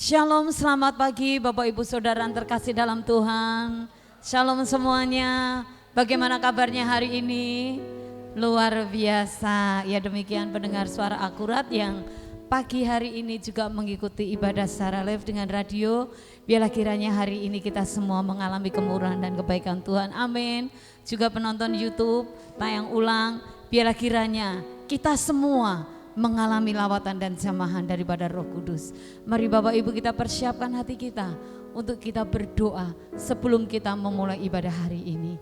Shalom, selamat pagi Bapak Ibu Saudara yang terkasih dalam Tuhan. Shalom semuanya, bagaimana kabarnya hari ini? Luar biasa, ya demikian pendengar suara akurat yang pagi hari ini juga mengikuti ibadah secara live dengan radio. Biarlah kiranya hari ini kita semua mengalami kemurahan dan kebaikan Tuhan, amin. Juga penonton YouTube, tayang ulang, biarlah kiranya kita semua mengalami lawatan dan jamahan daripada Roh Kudus. Mari Bapak Ibu kita persiapkan hati kita untuk kita berdoa sebelum kita memulai ibadah hari ini.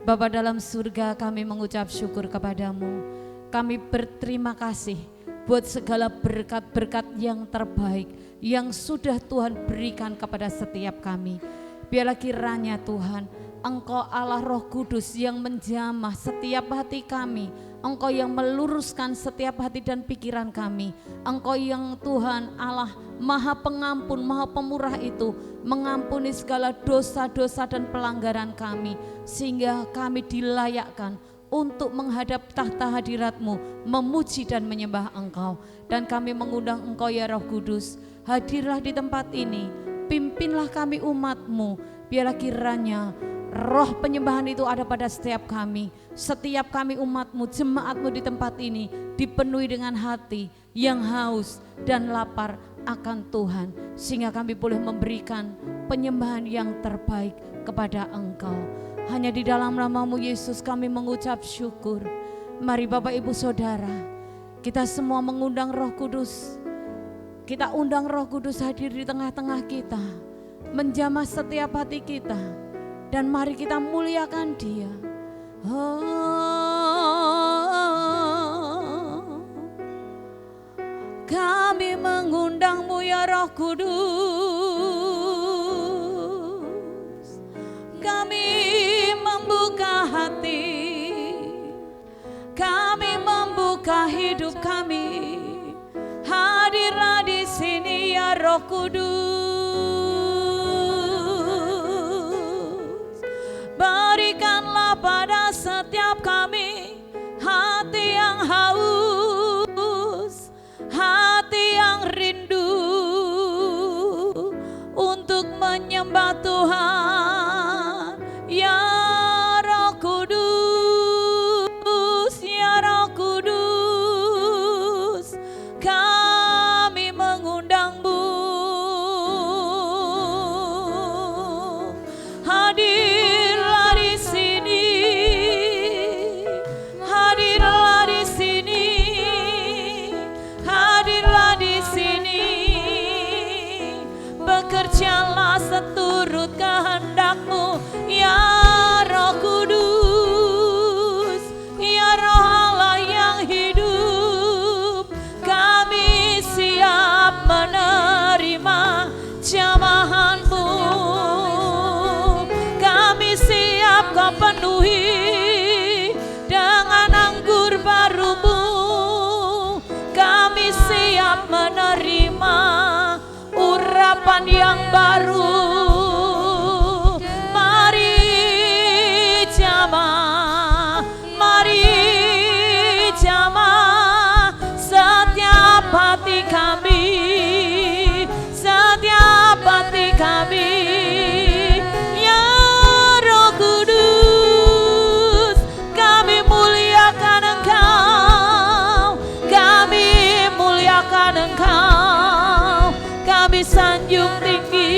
Bapa dalam surga, kami mengucap syukur kepadamu. Kami berterima kasih buat segala berkat-berkat yang terbaik yang sudah Tuhan berikan kepada setiap kami. Biarlah kiranya Tuhan, Engkau Allah Roh Kudus yang menjamah setiap hati kami. Engkau yang meluruskan setiap hati dan pikiran kami. Engkau yang Tuhan Allah Maha Pengampun, Maha Pemurah itu mengampuni segala dosa-dosa dan pelanggaran kami, sehingga kami dilayakkan untuk menghadap tahta hadirat-Mu, memuji dan menyembah Engkau. Dan kami mengundang Engkau ya Roh Kudus, hadirlah di tempat ini, pimpinlah kami umat-Mu. Biarlah kiranya roh penyembahan itu ada pada setiap kami umat-Mu, jemaat-Mu di tempat ini dipenuhi dengan hati yang haus dan lapar akan Tuhan, sehingga kami boleh memberikan penyembahan yang terbaik kepada Engkau. Hanya di dalam nama-Mu Yesus kami mengucap syukur. Mari Bapak Ibu Saudara, kita semua mengundang Roh Kudus. Kita undang Roh Kudus hadir di tengah-tengah kita, menjamah setiap hati kita, dan mari kita muliakan Dia. Kami mengundang-Mu ya Roh Kudus. Kami membuka hati, kami membuka hidup kami. Hadirlah di sini ya Roh Kudus. Berikanlah pada setiap kami hati yang haus, hati yang rindu untuk menyembah Tuhan. Ya Roh Kudus, ya Roh Kudus, kami mengundang-Mu. Hadirlah di sini, hadirlah di sini, hadirlah di sini. Bekerjalah seturut kehendak-Mu ya Roh Kudus, ya Roh Allah yang hidup. Kami siap menerima jamahan-Mu, kami siap Kau penuhi dengan anggur baru-Mu. Kami siap menerima urapan yang baru. Mari jamah, mari jamah setiap hati kami, setiap hati kami. Ya Roh Kudus, kami muliakan Engkau, kami muliakan Engkau. Kami sanjung tinggi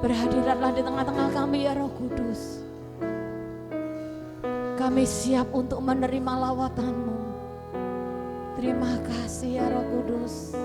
Berhadiratlah di tengah-tengah kami ya Roh Kudus. Kami siap untuk menerima lawatan-Mu. Terima kasih ya Roh Kudus.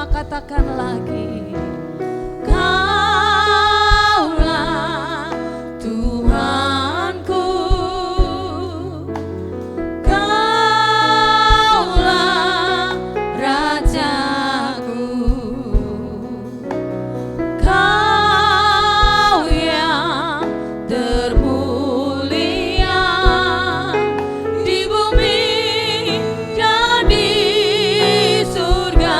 Katakan lagi, Kaulah Tuhanku, Kaulah Rajaku, Kau yang termulia di bumi dan di surga.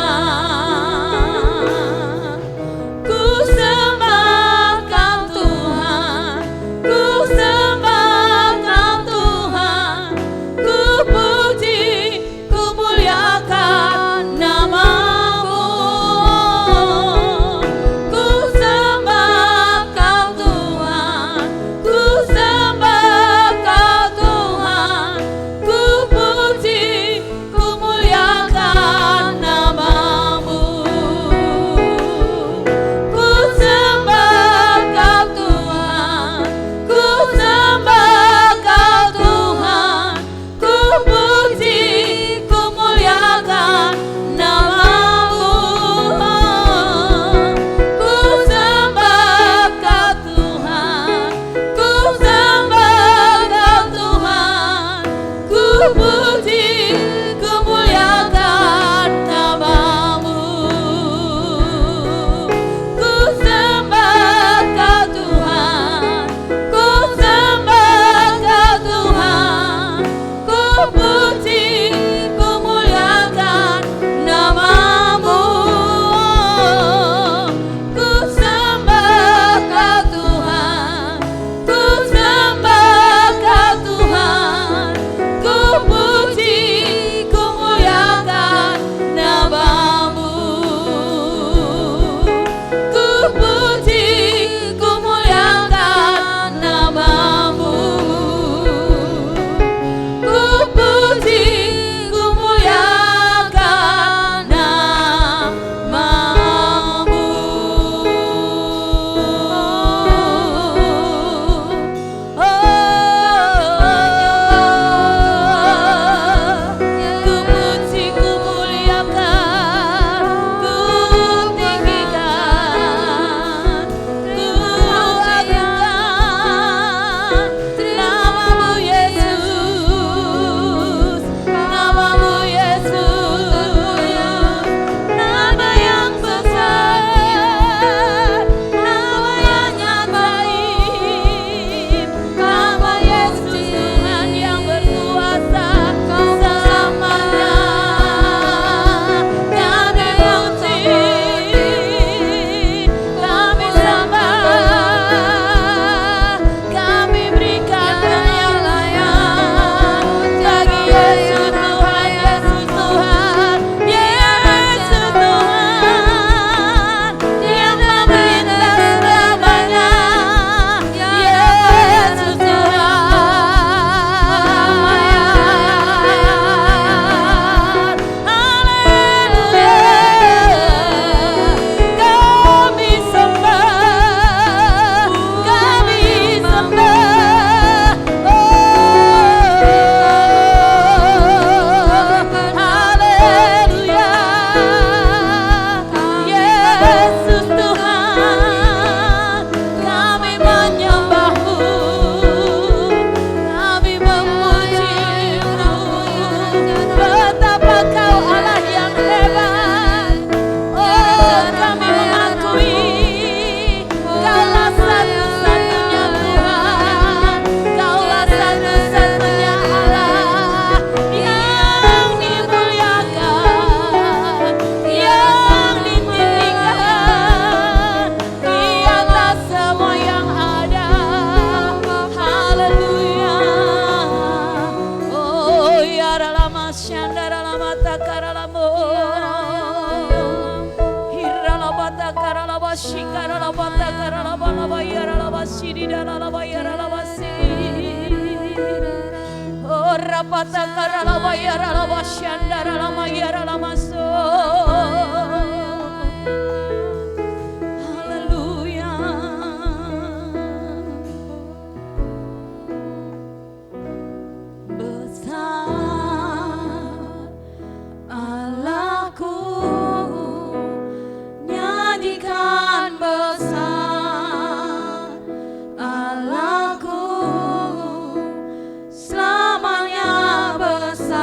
Selamanya besar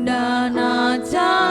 dan ajaib.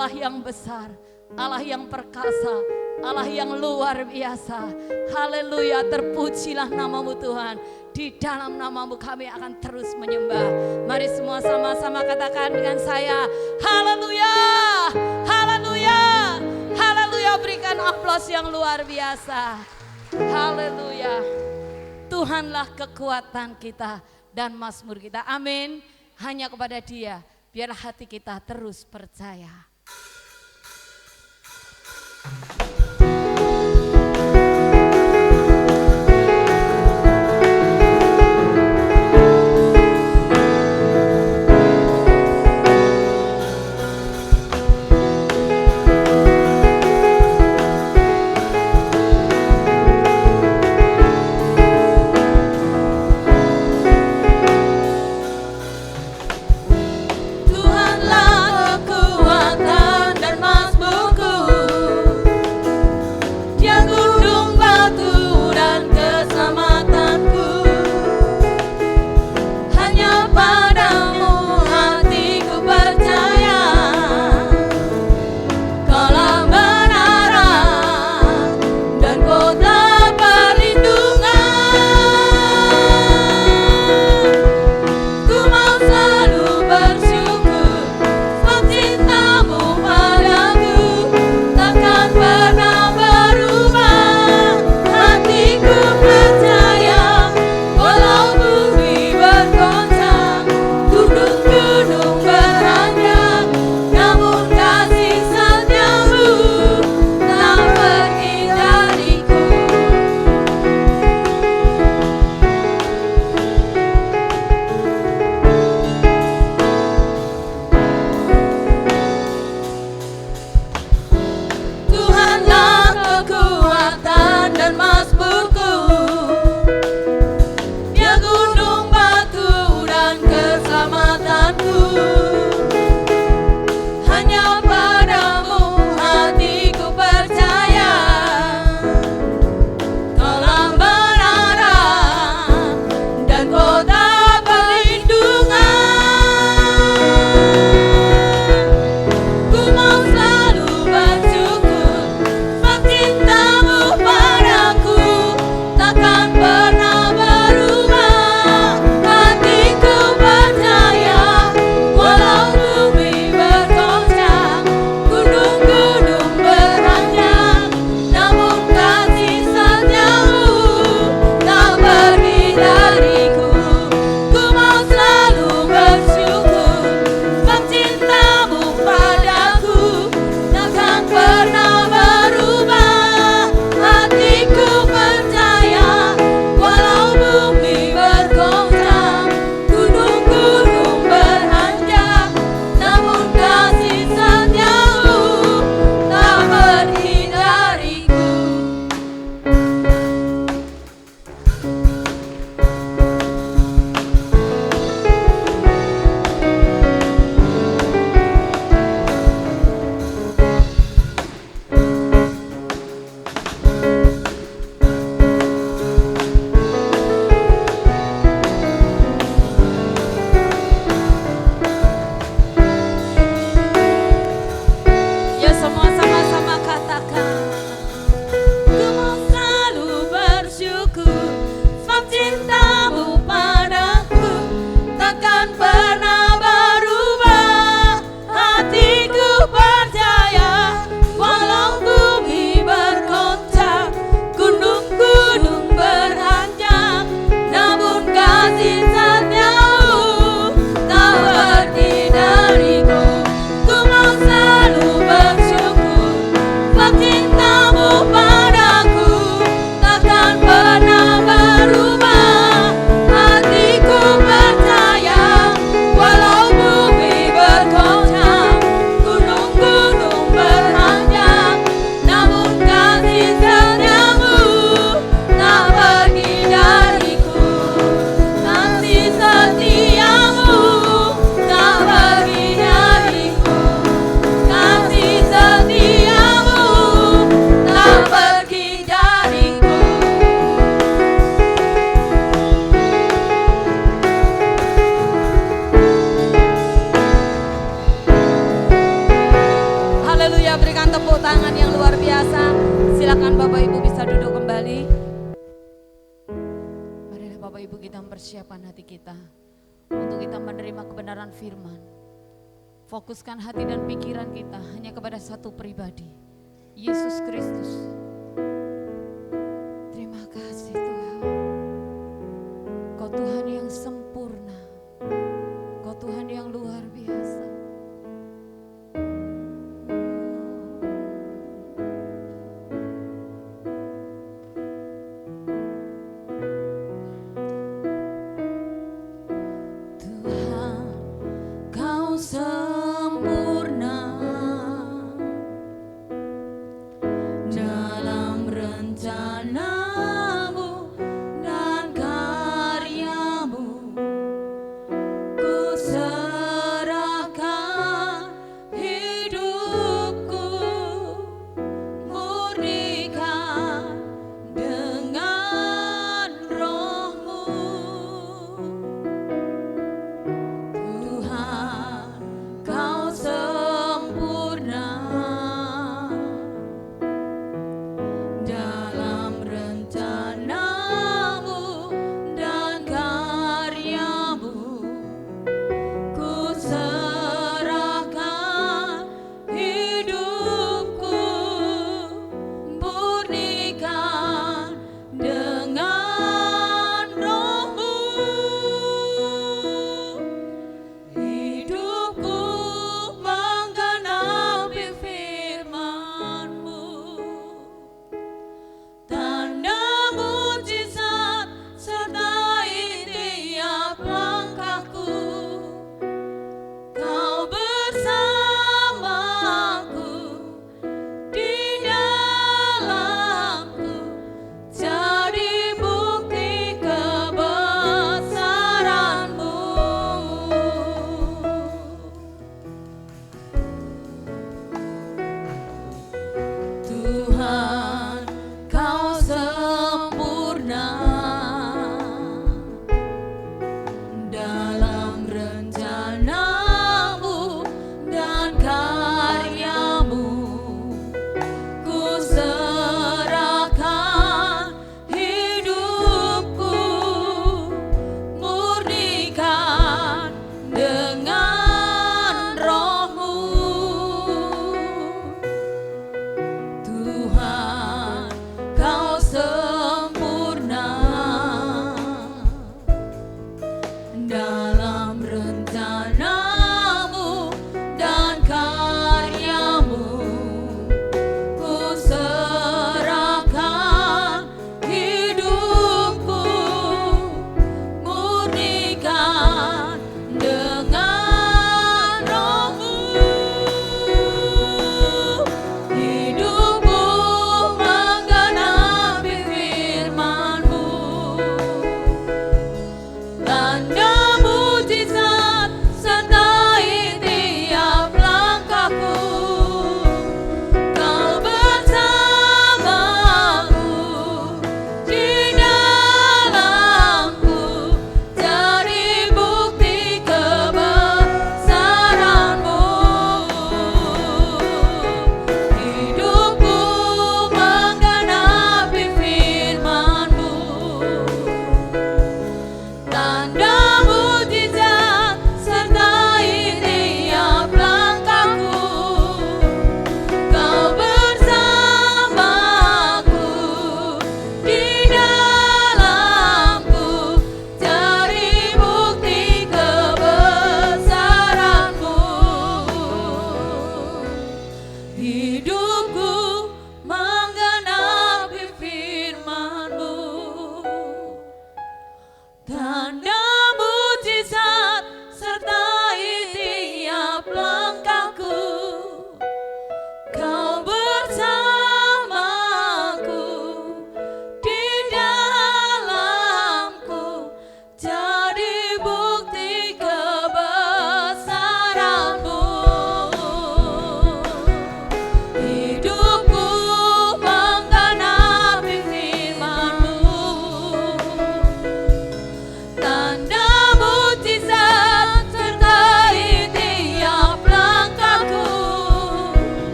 Allah yang besar, Allah yang perkasa, Allah yang luar biasa. Haleluya, terpujilah namamu Tuhan. Di dalam namamu kami akan terus menyembah. Mari semua sama-sama katakan dengan saya, haleluya, haleluya, haleluya. Berikan aplaus yang luar biasa. Haleluya. Tuhanlah kekuatan kita dan mazmur kita. Amin. Hanya kepada Dia biar hati kita terus percaya. Tuhanlah kekuatan dan mazmurku. Ibu kita mempersiapkan hati kita untuk kita menerima kebenaran firman. Fokuskan hati dan pikiran kita hanya kepada satu pribadi, Yesus Kristus. Terima kasih Tuhan. Kau Tuhan yang sempurna, Kau Tuhan yang luar biasa. Dalam rencana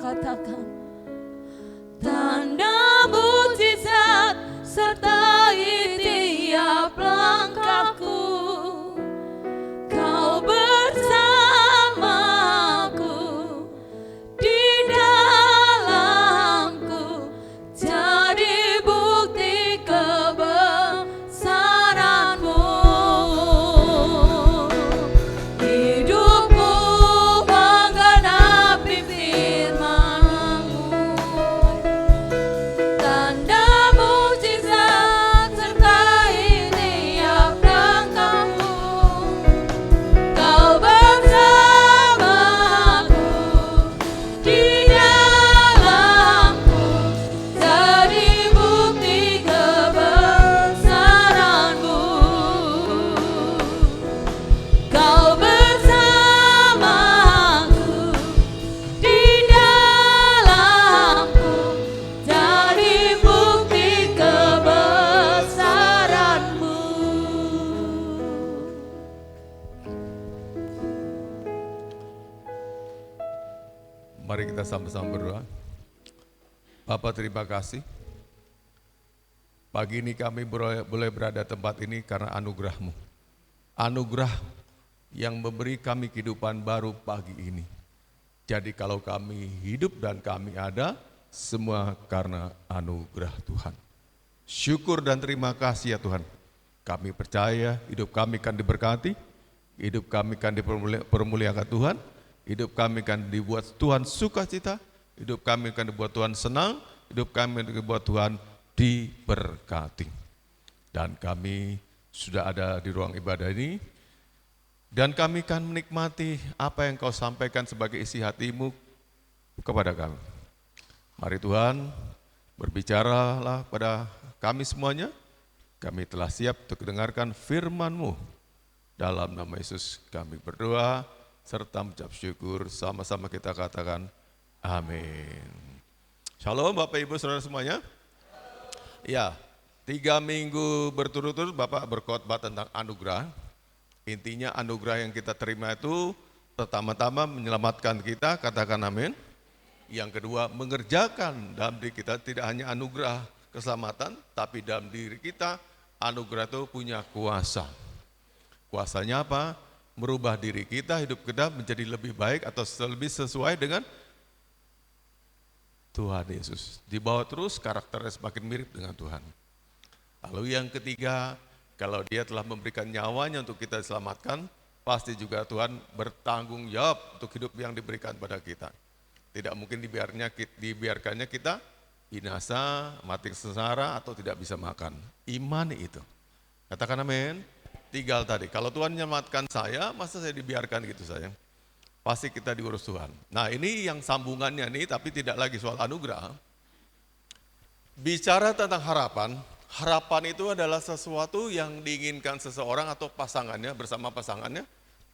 katakan. Tanda mujizat sertai tiap langkahku, Kau bersamaku di dalamku, jadi bukti kebesaran-Mu. Hidupku menggenapi firman-Mu, tanda mujizat sertai tiap langkahku, Kau bersamaku di dalamku, jadi bukti kebesaran-Mu. Kau bersamaku di dalamku, jadi bukti kebesaran-Mu. Mari kita sama-sama berdoa. Bapa, terima kasih. Pagi ini kami boleh berada tempat ini karena anugerah-Mu. Anugerah yang memberi kami kehidupan baru pagi ini. Jadi kalau kami hidup dan kami ada, semua karena anugerah Tuhan. Syukur dan terima kasih ya Tuhan. Kami percaya hidup kami akan diberkati, hidup kami akan dipermuliakan Tuhan, hidup kami akan dibuat Tuhan sukacita, hidup kami akan dibuat Tuhan senang, hidup kami akan dibuat Tuhan diberkati. Dan kami sudah ada di ruang ibadah ini, dan kami akan menikmati apa yang Kau sampaikan sebagai isi hati-Mu kepada kami. Mari Tuhan, berbicaralah pada kami semuanya. Kami telah siap untuk mendengarkan firman-Mu. Dalam nama Yesus kami berdoa, serta mengucap syukur, sama-sama kita katakan amin. Shalom Bapak Ibu Saudara semuanya. Ya, 3 minggu berturut-turut Bapak berkhotbah tentang anugerah. Intinya anugerah yang kita terima itu pertama-tama menyelamatkan kita, katakan amin. Yang kedua, mengerjakan dalam diri kita tidak hanya anugerah keselamatan, tapi dalam diri kita anugerah itu punya kuasa. Kuasanya apa? Merubah diri kita, hidup kita menjadi lebih baik atau lebih sesuai dengan Tuhan Yesus. Dibawa terus karakternya semakin mirip dengan Tuhan. Lalu yang ketiga, kalau Dia telah memberikan nyawanya untuk kita diselamatkan, pasti juga Tuhan bertanggung jawab untuk hidup yang diberikan pada kita. Tidak mungkin dibiarkannya kita binasa, mati sengsara atau tidak bisa makan. Iman itu. Katakan amin. Tinggal tadi, kalau Tuhan menyelamatkan saya, masa saya dibiarkan gitu sayang? Pasti kita diurus Tuhan. Nah ini yang sambungannya nih, tapi tidak lagi soal anugerah. Bicara tentang harapan, harapan itu adalah sesuatu yang diinginkan seseorang atau pasangannya, bersama pasangannya.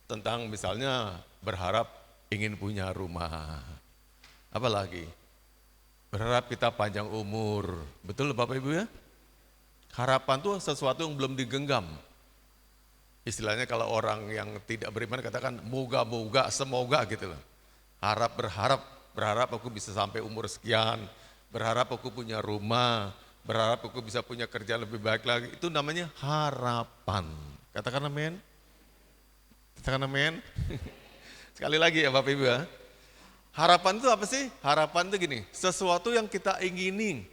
Tentang misalnya berharap ingin punya rumah. Apalagi? Berharap kita panjang umur. Betul Bapak Ibu ya? Harapan itu sesuatu yang belum digenggam. Istilahnya kalau orang yang tidak beriman katakan moga-moga, semoga gitu loh. Berharap aku bisa sampai umur sekian, berharap aku punya rumah, berharap aku bisa punya kerja lebih baik lagi. Itu namanya harapan. Katakan amin. Katakan amin. Sekali lagi ya Bapak Ibu ya. Harapan itu apa sih? Harapan itu gini, sesuatu yang kita ingini.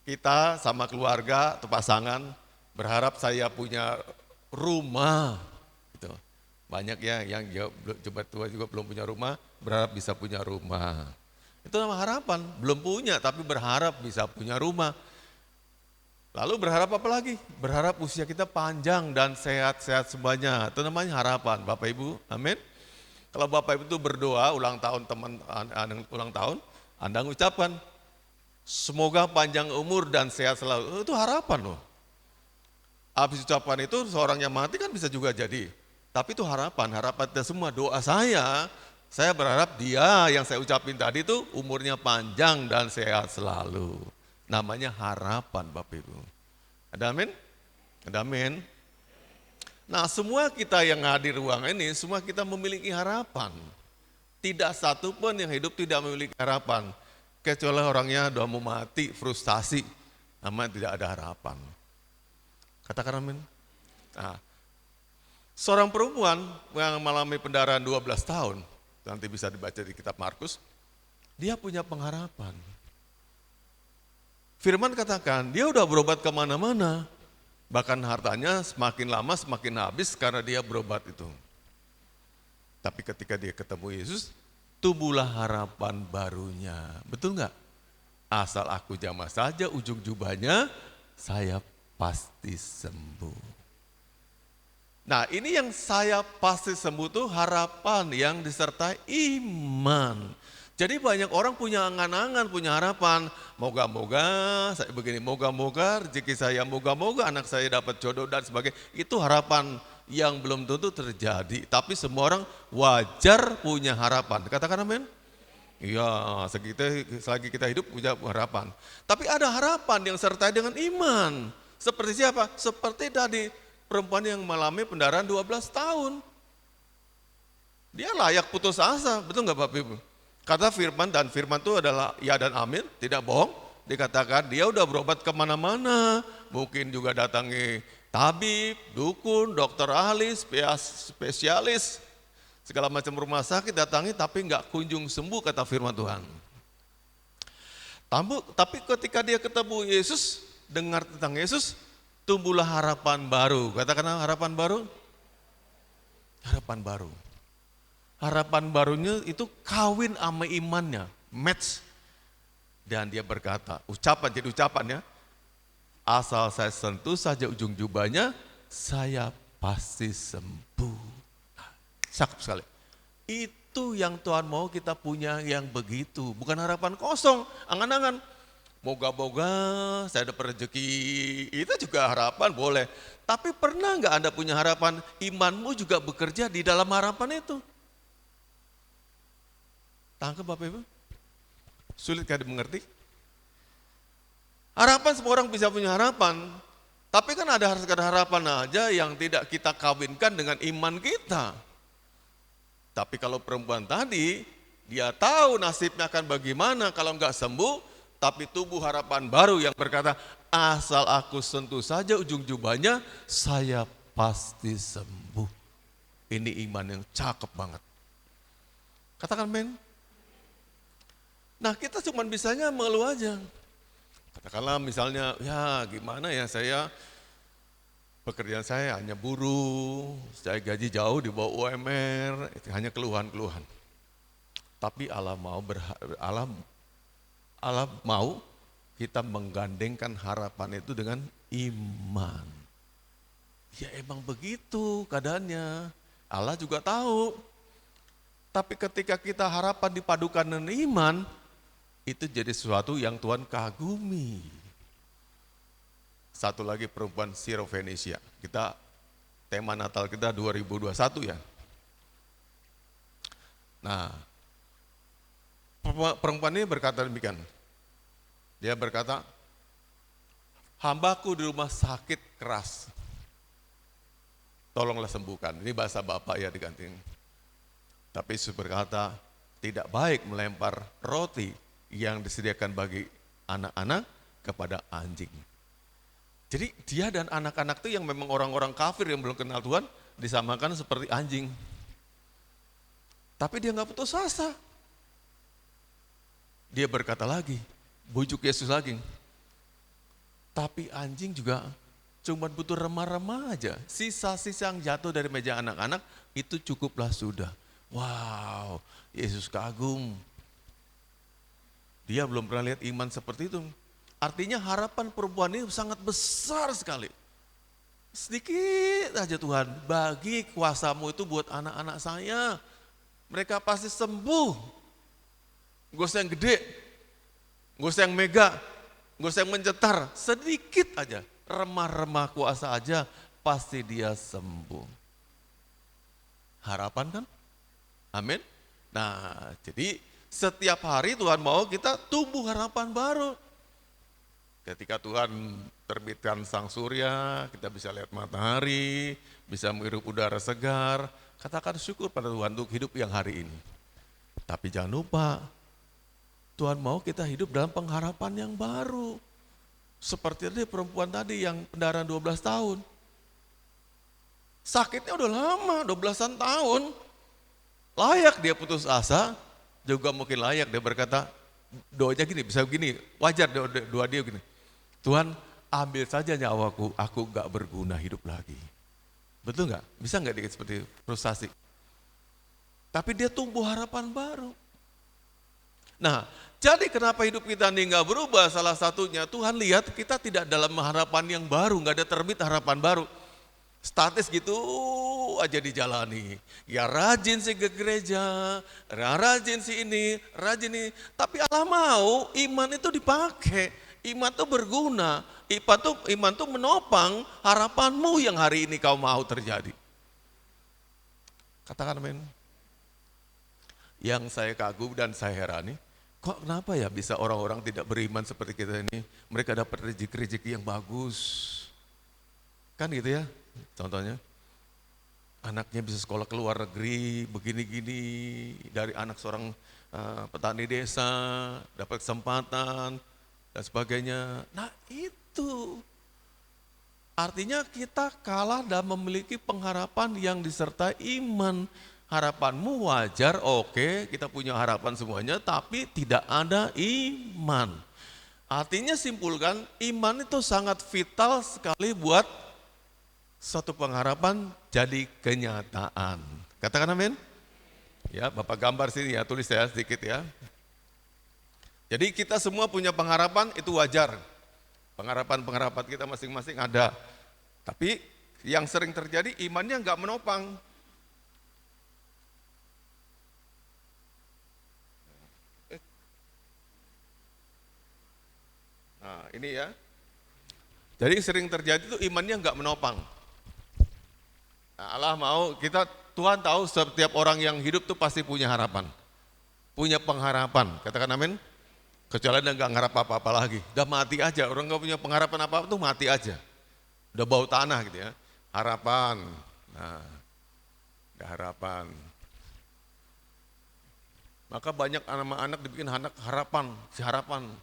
Kita sama keluarga atau pasangan berharap saya punya rumah, gitu. Banyak ya yang coba tua juga belum punya rumah, berharap bisa punya rumah. Itu nama harapan, belum punya tapi berharap bisa punya rumah. Lalu berharap apa lagi? Berharap usia kita panjang dan sehat-sehat semuanya. Itu namanya harapan, Bapak Ibu, amin. Kalau Bapak Ibu itu berdoa ulang tahun ulang tahun, Anda mengucapkan semoga panjang umur dan sehat selalu. Itu harapan loh. Habis ucapan itu seorang yang mati kan bisa juga jadi. Tapi itu harapan kita semua. Doa saya berharap dia yang saya ucapin tadi itu umurnya panjang dan sehat selalu. Namanya harapan Bapak Ibu. Ada amin? Ada amin? Nah semua kita yang hadir ruang ini, semua kita memiliki harapan. Tidak satu pun yang hidup tidak memiliki harapan. Kecuali orangnya udah mau mati, frustasi, namanya tidak ada harapan. Katakan amin. Nah, seorang perempuan yang mengalami pendarahan 12 tahun, nanti bisa dibaca di kitab Markus, dia punya pengharapan. Firman katakan, dia udah berobat kemana-mana, bahkan hartanya semakin lama semakin habis karena dia berobat itu. Tapi ketika dia ketemu Yesus, tumbuhlah harapan barunya. Betul nggak? Asal aku jamah saja ujung jubahnya, saya pasti sembuh. Nah, ini yang saya pasti sembuh tuh harapan yang disertai iman. Jadi banyak orang punya angan-angan, punya harapan. Moga-moga saya begini, moga-moga rezeki saya, moga-moga anak saya dapat jodoh dan sebagainya. Itu harapan yang belum tentu terjadi. Tapi semua orang wajar punya harapan. Katakan amin. Iya, selagi kita hidup punya harapan. Tapi ada harapan yang sertai dengan iman. Seperti siapa? Seperti tadi perempuan yang mengalami pendarahan 12 tahun. Dia layak putus asa, betul nggak Bapak Ibu? Kata firman, dan firman itu adalah ya dan amin, tidak bohong. Dikatakan dia udah berobat kemana-mana, mungkin juga datangi tabib, dukun, dokter ahli, spesialis, segala macam rumah sakit datangi tapi nggak kunjung sembuh kata firman Tuhan. Tapi ketika dia ketemu Yesus, dengar tentang Yesus, tumbuhlah harapan baru. Katakan harapan baru. Harapan baru. Harapan barunya itu kawin sama imannya, match. Dan dia berkata, jadi ucapan ya, asal saya sentuh saja ujung jubahnya, saya pasti sembuh. Cakep sekali. Itu yang Tuhan mau kita punya yang begitu, bukan harapan kosong, angan-angan. Moga-moga saya dapat rezeki, itu juga harapan boleh. Tapi pernah nggak Anda punya harapan, imanmu juga bekerja di dalam harapan itu? Tangkap Bapak Ibu? Sulit kan dimengerti? Harapan semua orang bisa punya harapan, tapi kan ada harapan aja yang tidak kita kawinkan dengan iman kita. Tapi kalau perempuan tadi, dia tahu nasibnya akan bagaimana kalau enggak sembuh, tapi tubuh harapan baru yang berkata, asal aku sentuh saja ujung jubahnya, saya pasti sembuh. Ini iman yang cakep banget. Katakan men. Nah kita cuma bisanya mengeluh aja. Katakanlah misalnya, ya gimana ya saya, pekerjaan saya hanya buruh, saya gaji jauh di bawah UMR, itu hanya keluhan-keluhan. Tapi Allah mau kita menggandengkan harapan itu dengan iman. Ya emang begitu keadaannya, Allah juga tahu. Tapi ketika kita harapan dipadukan dengan iman, itu jadi sesuatu yang Tuhan kagumi. Satu lagi perempuan Sirofenisia. Tema Natal kita 2021 ya. Nah, perempuan ini berkata demikian. Dia berkata, hambaku di rumah sakit keras. Tolonglah sembuhkan. Ini bahasa Bapak ya diganti. Tapi Yesus berkata, tidak baik melempar roti yang disediakan bagi anak-anak kepada anjing. Jadi dia dan anak-anak itu yang memang orang-orang kafir yang belum kenal Tuhan, disamakan seperti anjing. Tapi dia nggak putus asa. Dia berkata lagi, bujuk Yesus lagi. Tapi anjing juga cuma butuh remah-remah aja. Sisa-sisa yang jatuh dari meja anak-anak itu cukuplah sudah. Wow, Yesus kagum. Dia belum pernah lihat iman seperti itu. Artinya harapan perempuan ini sangat besar sekali. Sedikit aja Tuhan, bagi kuasamu itu buat anak-anak saya. Mereka pasti sembuh. Gak usah yang gede, gak usah yang mega, gak usah yang mencetar. Sedikit aja, remah-remah kuasa aja, pasti dia sembuh. Harapan kan? Amin. Nah, jadi setiap hari Tuhan mau kita tumbuh harapan baru. Ketika Tuhan terbitkan sang surya, kita bisa lihat matahari, bisa menghirup udara segar. Katakan syukur pada Tuhan untuk hidup yang hari ini. Tapi jangan lupa, Tuhan mau kita hidup dalam pengharapan yang baru. Seperti tadi perempuan tadi yang pendarahan 12 tahun. Sakitnya udah lama, 12-an tahun. Layak dia putus asa, juga mungkin layak dia berkata, doanya gini, bisa begini, wajar doa dia gini. Tuhan, ambil saja nyawaku, aku gak berguna hidup lagi. Betul gak? Bisa gak dia seperti frustasi? Tapi dia tumbuh harapan baru. Nah, jadi kenapa hidup kita ini nggak berubah? Salah satunya Tuhan lihat kita tidak dalam harapan yang baru, nggak ada terbit harapan baru. Statis gitu aja dijalani. Ya rajin sih ke gereja, rajin sih ini, rajin ini. Tapi Allah mau iman itu dipakai, iman itu berguna, iman itu menopang harapanmu yang hari ini kau mau terjadi. Katakan amin. Yang saya kagum dan saya herani, kok kenapa ya bisa orang-orang tidak beriman seperti kita ini, mereka dapat rezeki-rezeki yang bagus. Kan gitu ya, contohnya, anaknya bisa sekolah ke luar negeri, begini-gini, dari anak seorang petani desa, dapat kesempatan, dan sebagainya. Nah itu, artinya kita kalah dan memiliki pengharapan yang disertai iman. Harapanmu wajar, oke, kita punya harapan semuanya, tapi tidak ada iman. Artinya simpulkan, iman itu sangat vital sekali buat suatu pengharapan jadi kenyataan. Katakan amin. Ya, Bapak gambar sini ya, tulis ya sedikit ya. Jadi kita semua punya pengharapan, itu wajar. Pengharapan kita masing-masing ada. Tapi yang sering terjadi imannya nggak menopang. Nah ini ya, jadi sering terjadi itu imannya nggak menopang. Nah, Allah mau kita, Tuhan tahu setiap orang yang hidup tuh pasti punya harapan, punya pengharapan. Katakan amin. Kecuali dia nggak ngarap apa-apa lagi, udah mati aja. Orang nggak punya pengharapan apa-apa tuh mati aja, udah bau tanah gitu ya. Harapan, nah, ada harapan. Maka banyak anak-anak dibikin anak harapan, si harapan.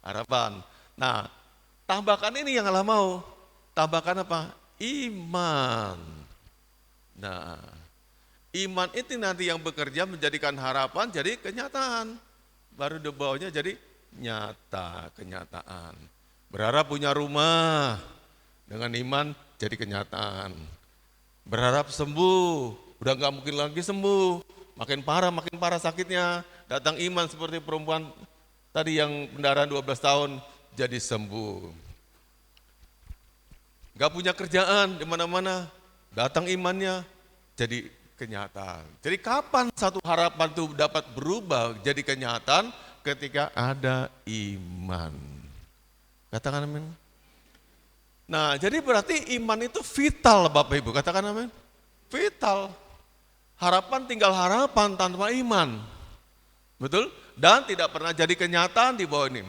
Harapan. Nah, tambahkan ini yang Allah mau. Tambahkan apa? Iman. Nah, iman itu nanti yang bekerja menjadikan harapan jadi kenyataan. Baru dibawanya jadi nyata, kenyataan. Berharap punya rumah, dengan iman jadi kenyataan. Berharap sembuh, udah gak mungkin lagi sembuh. Makin parah sakitnya. Datang iman seperti perempuan tadi yang pendarahan 12 tahun jadi sembuh. Gak punya kerjaan di mana-mana, datang imannya jadi kenyataan. Jadi kapan satu harapan itu dapat berubah jadi kenyataan? Ketika ada iman. Katakan amin. Nah, jadi berarti iman itu vital Bapak Ibu, katakan amin. Vital. Harapan tinggal harapan tanpa iman. Betul? Dan tidak pernah jadi kenyataan di bawah ini.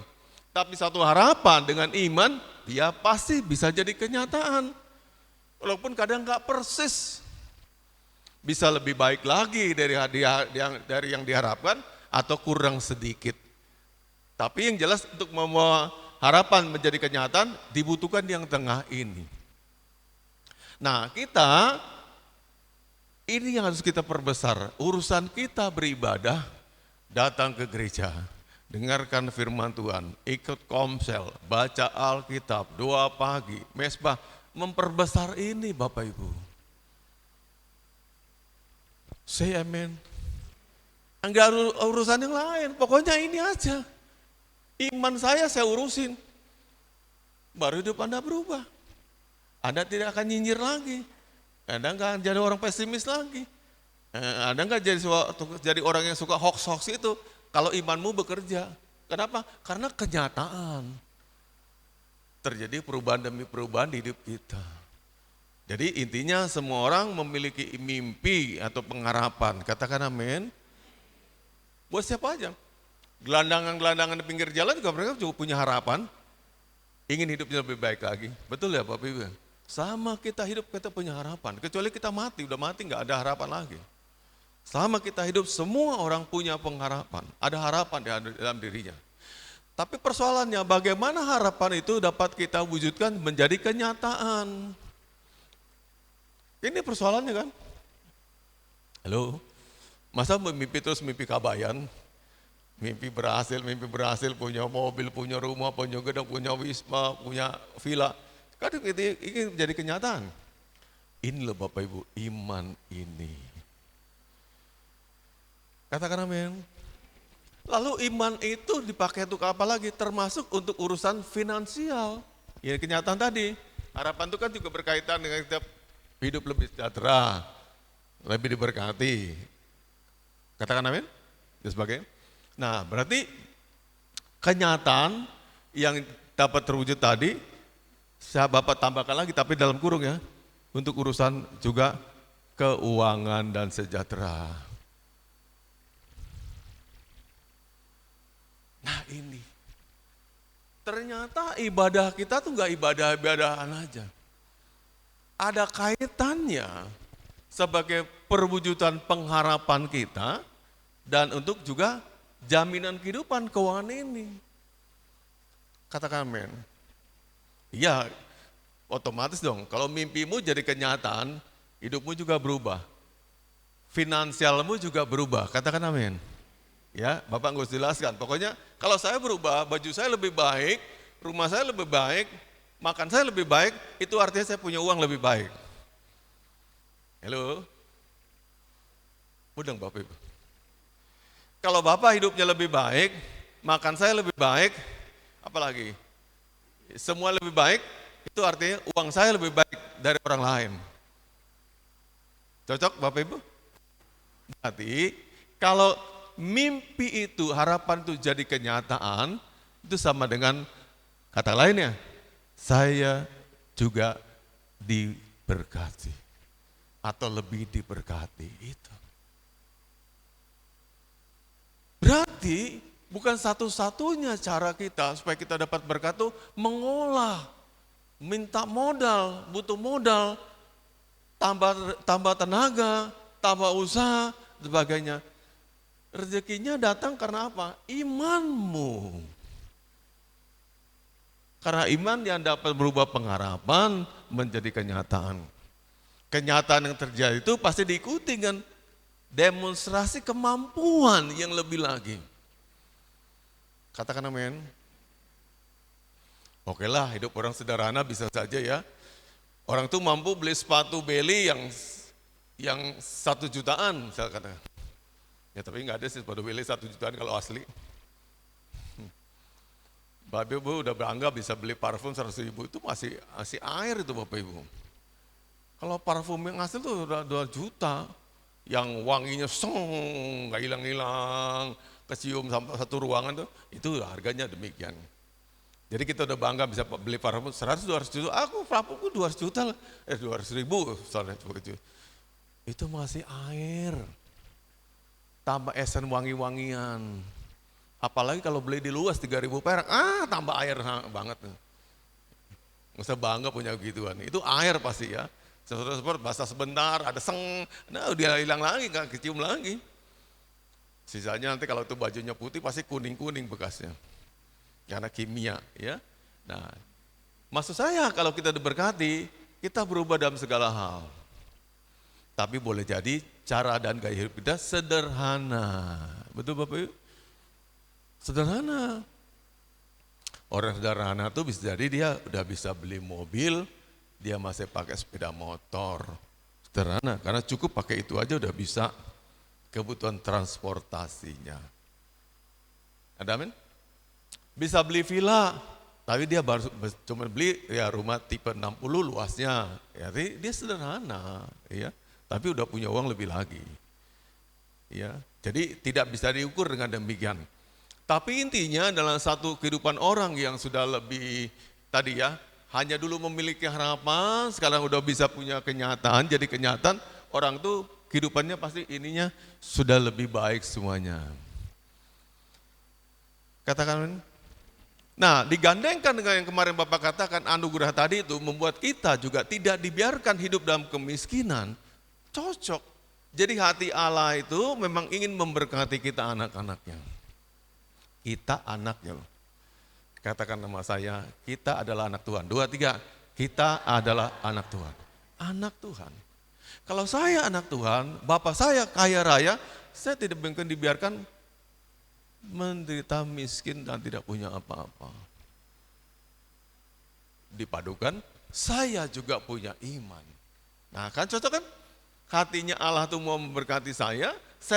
Tapi satu harapan dengan iman, dia pasti bisa jadi kenyataan. Walaupun kadang nggak persis. Bisa lebih baik lagi dari yang diharapkan atau kurang sedikit. Tapi yang jelas untuk membawa harapan menjadi kenyataan dibutuhkan yang tengah ini. Nah kita, ini yang harus kita perbesar. Urusan kita beribadah, datang ke gereja, dengarkan firman Tuhan, ikut komsel, baca Alkitab, doa pagi, mesbah, memperbesar ini Bapak Ibu. Say amen. Enggak urusan yang lain, pokoknya ini aja. Iman saya urusin. Baru hidup Anda berubah. Anda tidak akan nyinyir lagi. Anda enggak jadi orang pesimis lagi. Anda enggak jadi orang yang suka hoax-hoax itu. Kalau imanmu bekerja. Kenapa? Karena kenyataan. Terjadi perubahan demi perubahan di hidup kita. Jadi intinya semua orang memiliki mimpi atau pengharapan. Katakan amin. Buat siapa aja. Gelandangan-gelandangan di pinggir jalan juga mereka juga punya harapan. Ingin hidupnya lebih baik lagi. Betul ya Bapak Ibu? Sama kita hidup kita punya harapan. Kecuali kita mati, udah mati nggak ada harapan lagi. Selama kita hidup, semua orang punya pengharapan. Ada harapan di dalam dirinya. Tapi persoalannya bagaimana harapan itu dapat kita wujudkan menjadi kenyataan. Ini persoalannya kan. Halo, masa mimpi terus mimpi kabayan? Mimpi berhasil, punya mobil, punya rumah, punya gedung, punya wisma, punya villa. Kadang ini jadi kenyataan. Ini loh Bapak Ibu, iman ini. Katakan amin. Lalu iman itu dipakai untuk apa lagi? Termasuk untuk urusan finansial. Ya kenyataan tadi. Harapan itu kan juga berkaitan dengan kita hidup lebih sejahtera, lebih diberkati. Katakan amin. Dan sebagainya. Nah berarti kenyataan yang dapat terwujud tadi, saya Bapak tambahkan lagi tapi dalam kurung ya. Untuk urusan juga keuangan dan sejahtera. Nah ini, ternyata ibadah kita tuh gak ibadah-ibadahan aja. Ada kaitannya sebagai perwujudan pengharapan kita dan untuk juga jaminan kehidupan keuangan ini. Katakan amin. Iya, otomatis dong, kalau mimpimu jadi kenyataan, hidupmu juga berubah. Finansialmu juga berubah, katakan amin. Ya, Bapak nggak usah jelaskan. Pokoknya kalau saya berubah, baju saya lebih baik, rumah saya lebih baik, makan saya lebih baik, itu artinya saya punya uang lebih baik. Halo? Mudeng Bapak Ibu. Kalau Bapak hidupnya lebih baik, makan saya lebih baik, apalagi? Semua lebih baik, itu artinya uang saya lebih baik dari orang lain. Cocok Bapak Ibu? Berarti kalau mimpi itu, harapan itu jadi kenyataan, itu sama dengan kata lainnya, saya juga diberkati atau lebih diberkati itu. Berarti bukan satu-satunya cara kita supaya kita dapat berkat itu mengolah, minta modal, butuh modal, tambah tenaga, tambah usaha, sebagainya. Rezekinya datang karena apa? Imanmu. Karena iman yang dapat berubah pengharapan menjadi kenyataan. Kenyataan yang terjadi itu pasti diikuti dengan demonstrasi kemampuan yang lebih lagi. Katakan amin. Oke lah, hidup orang sederhana bisa saja ya. Orang tuh mampu beli sepatu beli yang 1 jutaan, saya katakan. Ya tapi nggak ada sih sepatu beli 1 jutaan kalau asli. Bapak Ibu udah bangga bisa beli parfum 100 ribu, itu masih air itu Bapak Ibu. Kalau parfum yang asli tuh udah 2 juta, yang wanginya nggak hilang-hilang, kecium sampai satu ruangan tuh, itu harganya demikian. Jadi kita udah bangga bisa beli parfum 100-200 juta, aku parfumku 200 juta, 200 ribu, itu masih air. Tambah esen wangi-wangian. Apalagi kalau beli di luas 3.000 perak, tambah air banget. Nggak usah bangga punya gituan, itu air pasti ya. Seperti basah sebentar, ada nah udah hilang lagi, nggak kecium lagi. Sisanya nanti kalau itu bajunya putih pasti kuning-kuning bekasnya. Karena kimia ya. Nah, maksud saya kalau kita diberkati, kita berubah dalam segala hal. Tapi boleh jadi cara dan gaya hidup kita sederhana. Betul Bapak Ibu? Sederhana. Orang sederhana tuh bisa jadi dia udah bisa beli mobil, dia masih pakai sepeda motor. Sederhana, karena cukup pakai itu aja udah bisa kebutuhan transportasinya. Ada amin? Bisa beli villa, tapi dia baru cuma beli ya rumah tipe 60 luasnya. Ya, dia sederhana, ya. Tapi udah punya uang lebih lagi. Ya, jadi tidak bisa diukur dengan demikian. Tapi intinya dalam satu kehidupan orang yang sudah lebih tadi ya, hanya dulu memiliki harapan, sekarang udah bisa punya kenyataan, jadi kenyataan, orang tuh kehidupannya pasti ininya sudah lebih baik semuanya. Katakan. Nah, digandengkan dengan yang kemarin Bapak katakan, anugerah tadi itu membuat kita juga tidak dibiarkan hidup dalam kemiskinan. Cocok. Jadi hati Allah itu memang ingin memberkati kita anak-anaknya. Kita anaknya loh. Katakan nama saya, kita adalah anak Tuhan. 2, 3, kita adalah anak Tuhan. Anak Tuhan. Kalau saya anak Tuhan, Bapak saya kaya raya, saya tidak mungkin dibiarkan menderita miskin dan tidak punya apa-apa. Dipadukan, saya juga punya iman. Nah kan cocok kan? Hatinya Allah tuh mau memberkati saya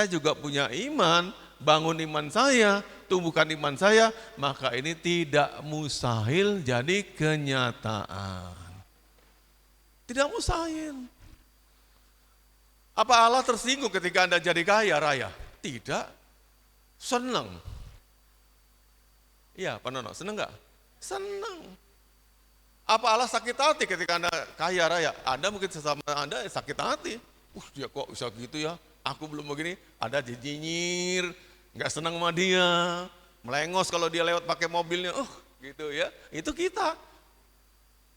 juga punya iman, bangun iman saya, tumbuhkan iman saya, maka ini tidak mustahil jadi kenyataan. Tidak mustahil. Apa Allah tersinggung ketika Anda jadi kaya raya? Tidak. Senang. Iya, Pak Nono, senang enggak? Senang. Apa Allah sakit hati ketika Anda kaya raya? Anda mungkin sesama Anda sakit hati. Dia kok bisa gitu ya? Aku belum begini. Ada nyinyir, nggak senang sama dia, melengos kalau dia lewat pakai mobilnya. Gitu ya. Itu kita.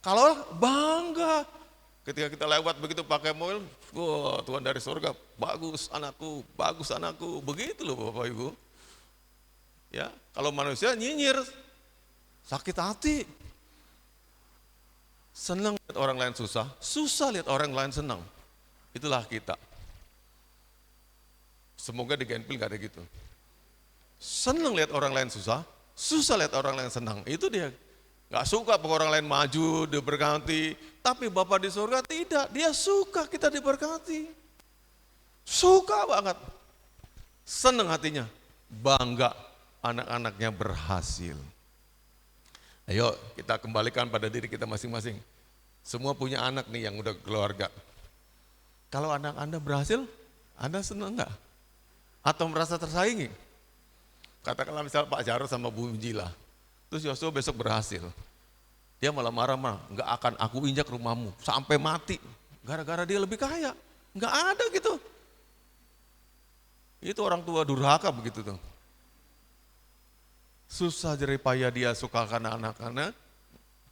Kalau bangga ketika kita lewat begitu pakai mobil, wah Tuhan dari surga, bagus anakku, begitu loh Bapak Ibu. Ya, kalau manusia nyinyir, sakit hati. Senang lihat orang lain susah, susah lihat orang lain senang. Itulah kita. Semoga di Genpil gak ada gitu. Senang lihat orang lain susah, susah lihat orang lain senang. Itu dia. Gak suka orang lain maju, diberkati. Tapi Bapa di surga tidak, dia suka kita diberkati. Suka banget. Senang hatinya, bangga anak-anaknya berhasil. Ayo kita kembalikan pada diri kita masing-masing. Semua punya anak nih yang udah keluarga. Kalau anak Anda berhasil, Anda senang enggak? Atau merasa tersaingi? Katakanlah misal Pak Jarod sama Bu Jila, terus Yosua besok berhasil. Dia malah marah-marah, enggak akan aku injak rumahmu sampai mati. Gara-gara dia lebih kaya. Enggak ada gitu. Itu orang tua durhaka begitu tuh. Susah jerih payah dia sukakan anak-anak,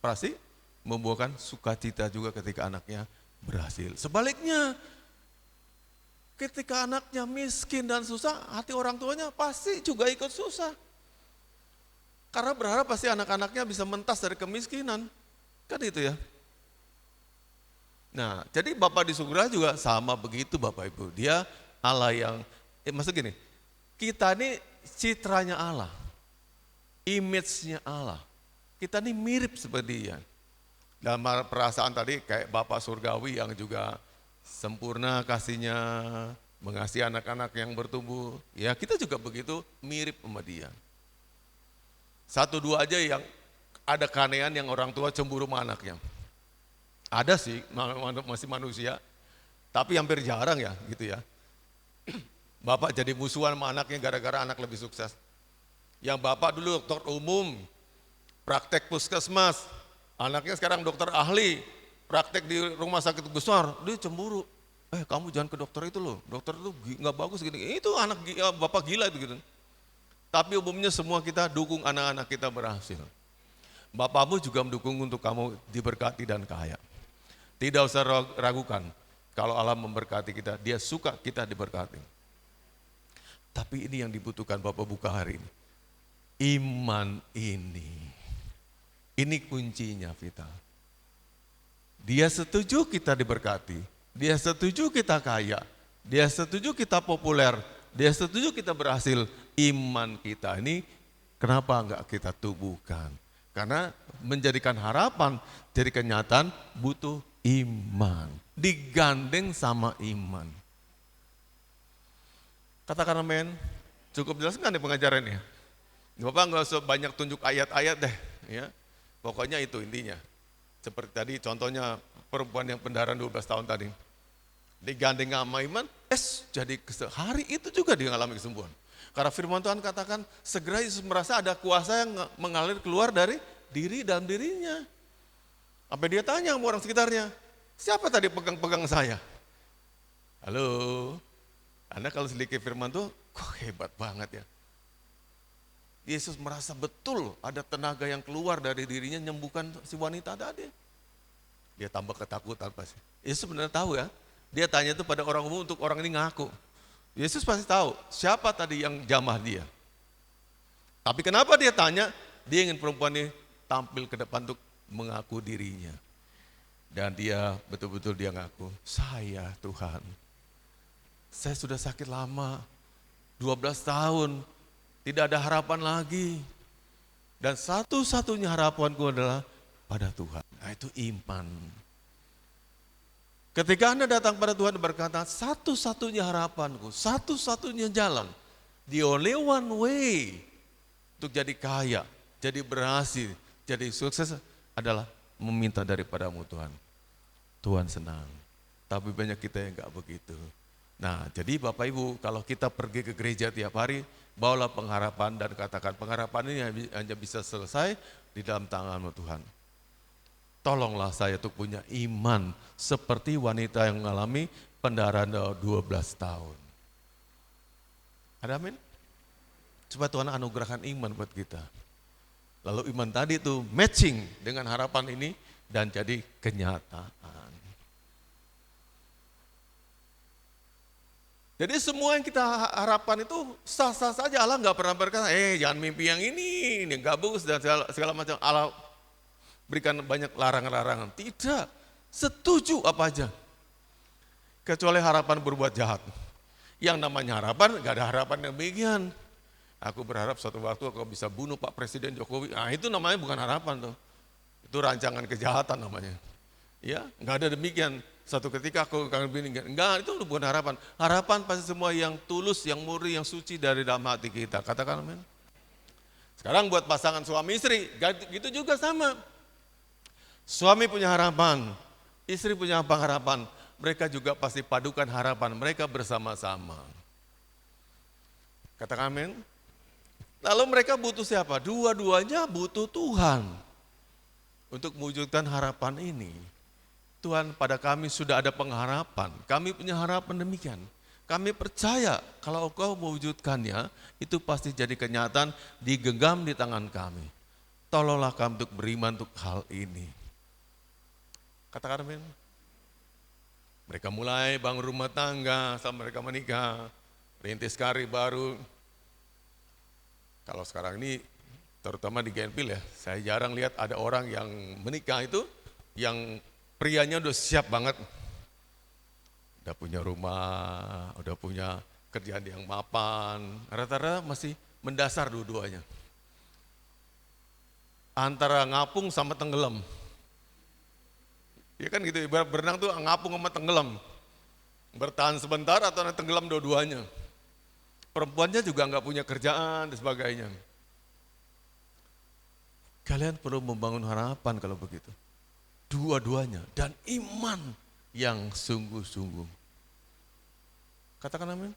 pasti membuahkan sukacita juga ketika anaknya berhasil. Sebaliknya, ketika anaknya miskin dan susah, hati orang tuanya pasti juga ikut susah. Karena berharap pasti anak-anaknya bisa mentas dari kemiskinan. Kan itu ya. Nah, jadi Bapak di surga juga sama begitu Bapak Ibu. Dia Allah yang, maksud gini, kita ini citranya Allah. Image-nya Allah. Kita ini mirip seperti dia. Dalam perasaan tadi kayak Bapak Surgawi yang juga sempurna kasihnya, mengasihi anak-anak yang bertumbuh. Ya kita juga begitu mirip sama dia. 1, 2 aja yang ada keanehan yang orang tua cemburu sama anaknya. Ada sih, masih manusia, tapi hampir jarang ya gitu ya. Bapak jadi musuhan sama anaknya gara-gara anak lebih sukses. Yang bapak dulu dokter umum, praktek puskesmas, anaknya sekarang dokter ahli, praktek di rumah sakit besar, dia cemburu. Kamu jangan ke dokter itu loh, dokter itu nggak bagus gini. Itu anak bapak gila itu gitu. Tapi umumnya semua kita dukung anak-anak kita berhasil. Bapakmu juga mendukung untuk kamu diberkati dan kaya. Tidak usah ragukan, kalau Allah memberkati kita, dia suka kita diberkati. Tapi ini yang dibutuhkan Bapak buka hari ini. Iman ini kuncinya Vita. Dia setuju kita diberkati, dia setuju kita kaya, dia setuju kita populer, dia setuju kita berhasil. Iman kita ini kenapa enggak kita tubuhkan? Karena menjadikan harapan jadi kenyataan butuh iman, digandeng sama iman. Katakan amin. Cukup jelas nggak nih pengajarannya? Bapak nggak usah banyak tunjuk ayat-ayat deh, ya. Pokoknya itu intinya. Seperti tadi contohnya perempuan yang pendaran 12 tahun tadi. Digandeng sama iman, jadi hari itu juga dia mengalami kesembuhan. Karena firman Tuhan katakan segera Yesus merasa ada kuasa yang mengalir keluar dari dalam dirinya. Sampai dia tanya sama orang sekitarnya, siapa tadi pegang-pegang saya? Halo, Anda kalau sedikit firman Tuhan, kok hebat banget ya. Yesus merasa betul ada tenaga yang keluar dari dirinya menyembuhkan si wanita tadi. Dia tambah ketakutan pasti. Yesus sebenarnya tahu ya, Dia tanya itu pada orang umum untuk orang ini ngaku. Yesus pasti tahu siapa tadi yang jamah dia. Tapi kenapa dia tanya? Dia ingin perempuan ini tampil ke depan untuk mengaku dirinya. Dan dia betul-betul dia ngaku, saya Tuhan. Saya sudah sakit lama, 12 tahun, tidak ada harapan lagi. Dan satu-satunya harapanku adalah pada Tuhan. Nah, itu iman. Ketika Anda datang pada Tuhan dan berkata, satu-satunya harapanku, satu-satunya jalan, the only one way untuk jadi kaya, jadi berhasil, jadi sukses adalah meminta daripadamu Tuhan. Tuhan senang, tapi banyak kita yang enggak begitu. Nah, jadi Bapak Ibu, kalau kita pergi ke gereja tiap hari, bawalah pengharapan dan katakan pengharapan ini hanya bisa selesai di dalam tangan-Mu Tuhan. Tolonglah saya untuk punya iman seperti wanita yang mengalami pendarahan 12 tahun. Ada amin? Supaya Tuhan anugerahkan iman buat kita. Lalu iman tadi itu matching dengan harapan ini dan jadi kenyataan. Jadi semua yang kita harapkan itu sah-sah saja. Allah nggak pernah berkata, jangan mimpi yang ini nggak bagus dan segala macam. Allah berikan banyak larangan-larangan. Tidak, setuju apa aja. Kecuali harapan berbuat jahat. Yang namanya harapan, nggak ada harapan yang demikian. Aku berharap suatu waktu aku bisa bunuh Pak Presiden Jokowi. Nah itu namanya bukan harapan tuh. Itu rancangan kejahatan namanya. Ya, nggak ada demikian. Satu ketika aku akan begini, enggak, itu bukan harapan. Harapan pasti semua yang tulus, yang murni, yang suci dari dalam hati kita. Katakan amin. Sekarang buat pasangan suami istri, gitu juga sama. Suami punya harapan, istri punya apa harapan. Mereka juga pasti padukan harapan mereka bersama-sama. Katakan amin. Lalu mereka butuh siapa? Dua-duanya butuh Tuhan. Untuk mewujudkan harapan ini. Tuhan, pada kami sudah ada pengharapan, kami punya harapan demikian. Kami percaya kalau Engkau mewujudkannya, itu pasti jadi kenyataan digenggam di tangan kami. Tolonglah kami untuk beriman untuk hal ini. Katakan amin. Mereka mulai bangun rumah tangga sampai mereka menikah, rintis karir baru. Kalau sekarang ini, terutama di Genpil ya, saya jarang lihat ada orang yang menikah itu, yang prianya udah siap banget, udah punya rumah, udah punya kerjaan yang mapan, rata-rata masih mendasar dua-duanya. Antara ngapung sama tenggelam. Ya kan gitu, ibarat berenang tuh ngapung sama tenggelam. Bertahan sebentar atau tenggelam dua-duanya. Perempuannya juga nggak punya kerjaan dan sebagainya. Kalian perlu membangun harapan kalau begitu. Dua-duanya dan iman yang sungguh-sungguh. Katakan amin.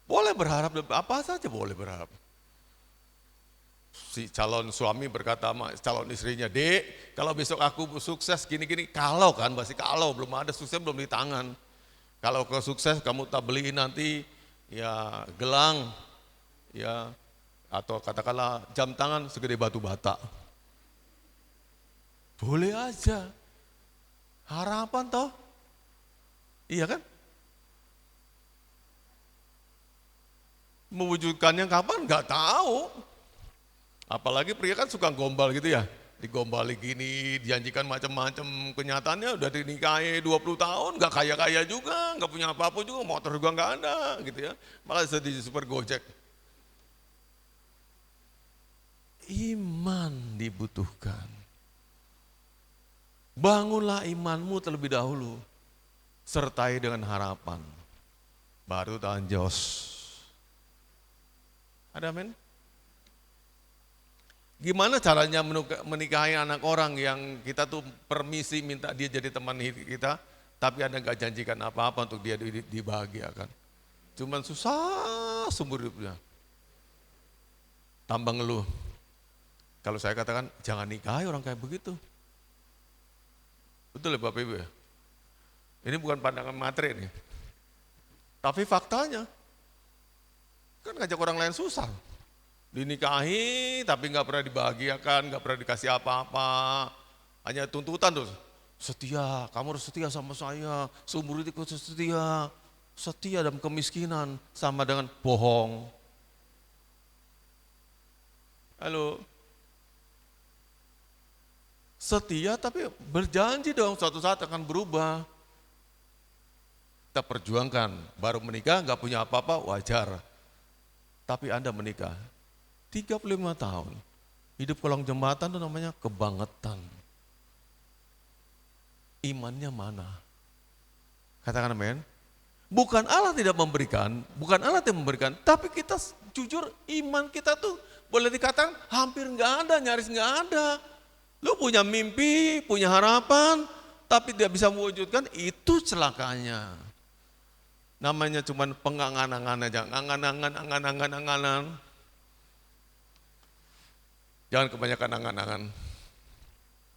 Boleh berharap, apa saja boleh berharap. Si calon suami berkata sama calon istrinya, "Dek, kalau besok aku sukses gini-gini." Kalau kan, masih kalau, belum ada sukses, belum di tangan. Kalau kau sukses kamu tak beliin nanti ya gelang, ya atau katakanlah jam tangan segede batu bata. Boleh aja. Harapan toh. Iya kan? Mewujudkannya kapan? Enggak tahu. Apalagi pria kan suka gombal gitu ya. Digombali gini, dijanjikan macam-macam, kenyataannya udah dinikahi 20 tahun, enggak kaya-kaya juga, enggak punya apa-apa juga, motor juga enggak ada gitu ya. Malah sedih super Gojek. Iman dibutuhkan. Bangunlah imanmu terlebih dahulu, sertai dengan harapan, baru tahan jos. Ada amin? Gimana caranya menikahi anak orang yang kita tuh permisi minta dia jadi teman kita, tapi Anda nggak janjikan apa-apa untuk dia dibahagiakan. Cuman susah seumur hidupnya. Tambah ngeluh. Kalau saya katakan, jangan nikahi orang kayak begitu. Betul ya Bapak Ibu ya? Ini bukan pandangan materi nih. Tapi faktanya, kan ngajak orang lain susah. Dinikahi tapi nggak pernah dibahagiakan, nggak pernah dikasih apa-apa. Hanya tuntutan tuh. Setia, kamu harus setia sama saya, seumur hidup harus setia. Setia dalam kemiskinan sama dengan bohong. Halo. Setia tapi berjanji dong suatu saat akan berubah. Kita perjuangkan, baru menikah nggak punya apa-apa wajar. Tapi Anda menikah 35 tahun, hidup kolong jembatan itu namanya kebangetan. Imannya mana? Katakan amin. Bukan Allah tidak memberikan, bukan Allah yang memberikan, tapi kita jujur iman kita tuh boleh dikatakan hampir nggak ada, nyaris nggak ada. Lu punya mimpi, punya harapan, tapi tidak bisa mewujudkan, itu celakanya. Namanya cuman pengangan-angan aja, angan-angan. Jangan kebanyakan angan-angan.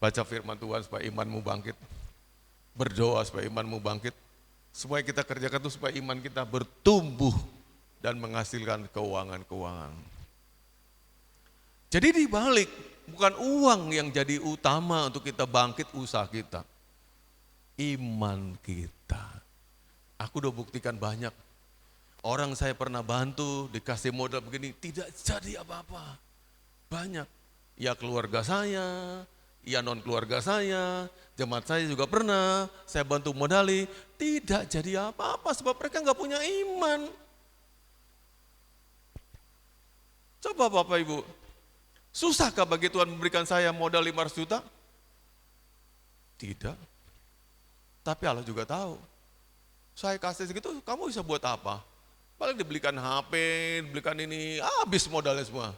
Baca firman Tuhan supaya imanmu bangkit. Berdoa supaya imanmu bangkit. Semua yang kita kerjakan itu supaya iman kita bertumbuh dan menghasilkan keuangan-keuangan. Jadi dibalik, bukan uang yang jadi utama untuk kita bangkit usaha kita. Iman kita. Aku udah buktikan banyak. Orang saya pernah bantu, dikasih modal begini, tidak jadi apa-apa. Banyak. Ya keluarga saya, ya non keluarga saya, jemaat saya juga pernah, saya bantu modali, tidak jadi apa-apa sebab mereka nggak punya iman. Coba Bapak Ibu, susahkah bagi Tuhan memberikan saya modal 500 juta? Tidak. Tapi Allah juga tahu. Saya kasih segitu, kamu bisa buat apa? Paling dibelikan HP, dibelikan ini, habis modalnya semua.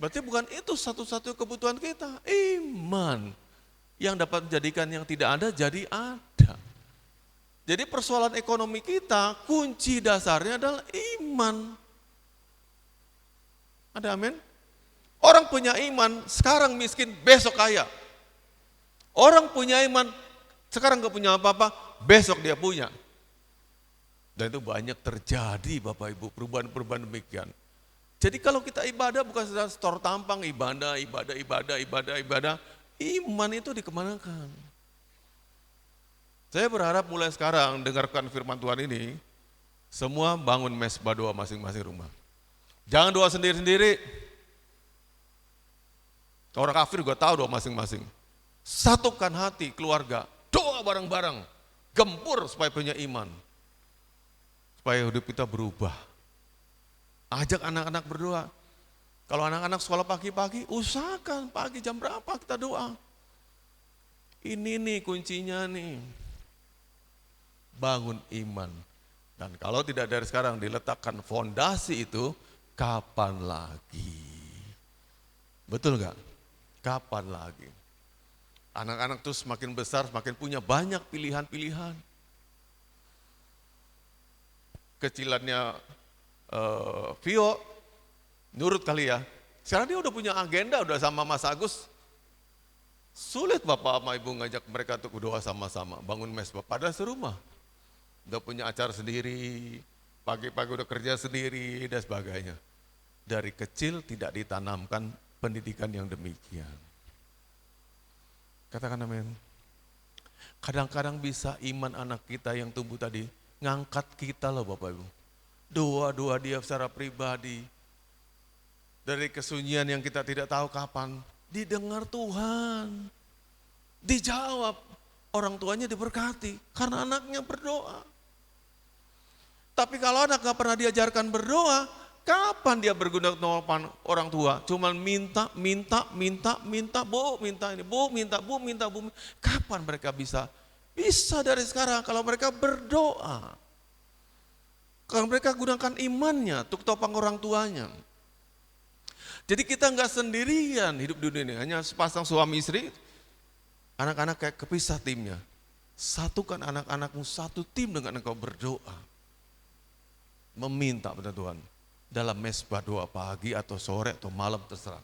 Berarti bukan itu satu-satu kebutuhan kita, iman. Yang dapat menjadikan yang tidak ada jadi ada. Jadi persoalan ekonomi kita, kunci dasarnya adalah iman. Ada amin? Orang punya iman, sekarang miskin, besok kaya. Orang punya iman, sekarang gak punya apa-apa, besok dia punya. Dan itu banyak terjadi Bapak Ibu, perubahan-perubahan demikian. Jadi kalau kita ibadah bukan sedang store tampang, ibadah, iman itu dikemanakan. Saya berharap mulai sekarang dengarkan firman Tuhan ini, semua bangun mesbah doa masing-masing rumah. Jangan doa sendiri-sendiri. Orang kafir juga tahu doa masing-masing. Satukan hati keluarga, doa bareng-bareng, gempur supaya punya iman. Supaya hidup kita berubah. Ajak anak-anak berdoa. Kalau anak-anak sekolah pagi-pagi, usahakan pagi jam berapa kita doa. Ini nih kuncinya nih. Bangun iman. Dan kalau tidak dari sekarang diletakkan fondasi itu, kapan lagi? Betul nggak? Kapan lagi? Anak-anak tuh semakin besar, semakin punya banyak pilihan-pilihan. Kecilannya Vio, nurut kali ya. Sekarang dia udah punya agenda, udah sama Mas Agus. Sulit Bapak sama Ibu ngajak mereka untuk berdoa sama-sama, bangun mesbah. Padahal serumah. Udah punya acara sendiri, pagi-pagi udah kerja sendiri, dan sebagainya. Dari kecil tidak ditanamkan pendidikan yang demikian. Katakan amin. Kadang-kadang bisa iman anak kita yang tumbuh tadi, ngangkat kita loh Bapak Ibu. Doa-doa dia secara pribadi. Dari kesunyian yang kita tidak tahu kapan, didengar Tuhan. Dijawab, orang tuanya diberkati karena anaknya berdoa. Tapi kalau anak gak pernah diajarkan berdoa, kapan dia berguna untuk orang tua? Cuman minta, bu minta ini, bu minta. Kapan mereka bisa? Bisa dari sekarang kalau mereka berdoa. Kalau mereka gunakan imannya untuk topang orang tuanya. Jadi kita nggak sendirian hidup di dunia ini, hanya sepasang suami istri, anak-anak kayak kepisah timnya. Satukan anak-anakmu satu tim dengan engkau berdoa. Meminta pada Tuhan. Dalam mesbah doa pagi atau sore atau malam terserah.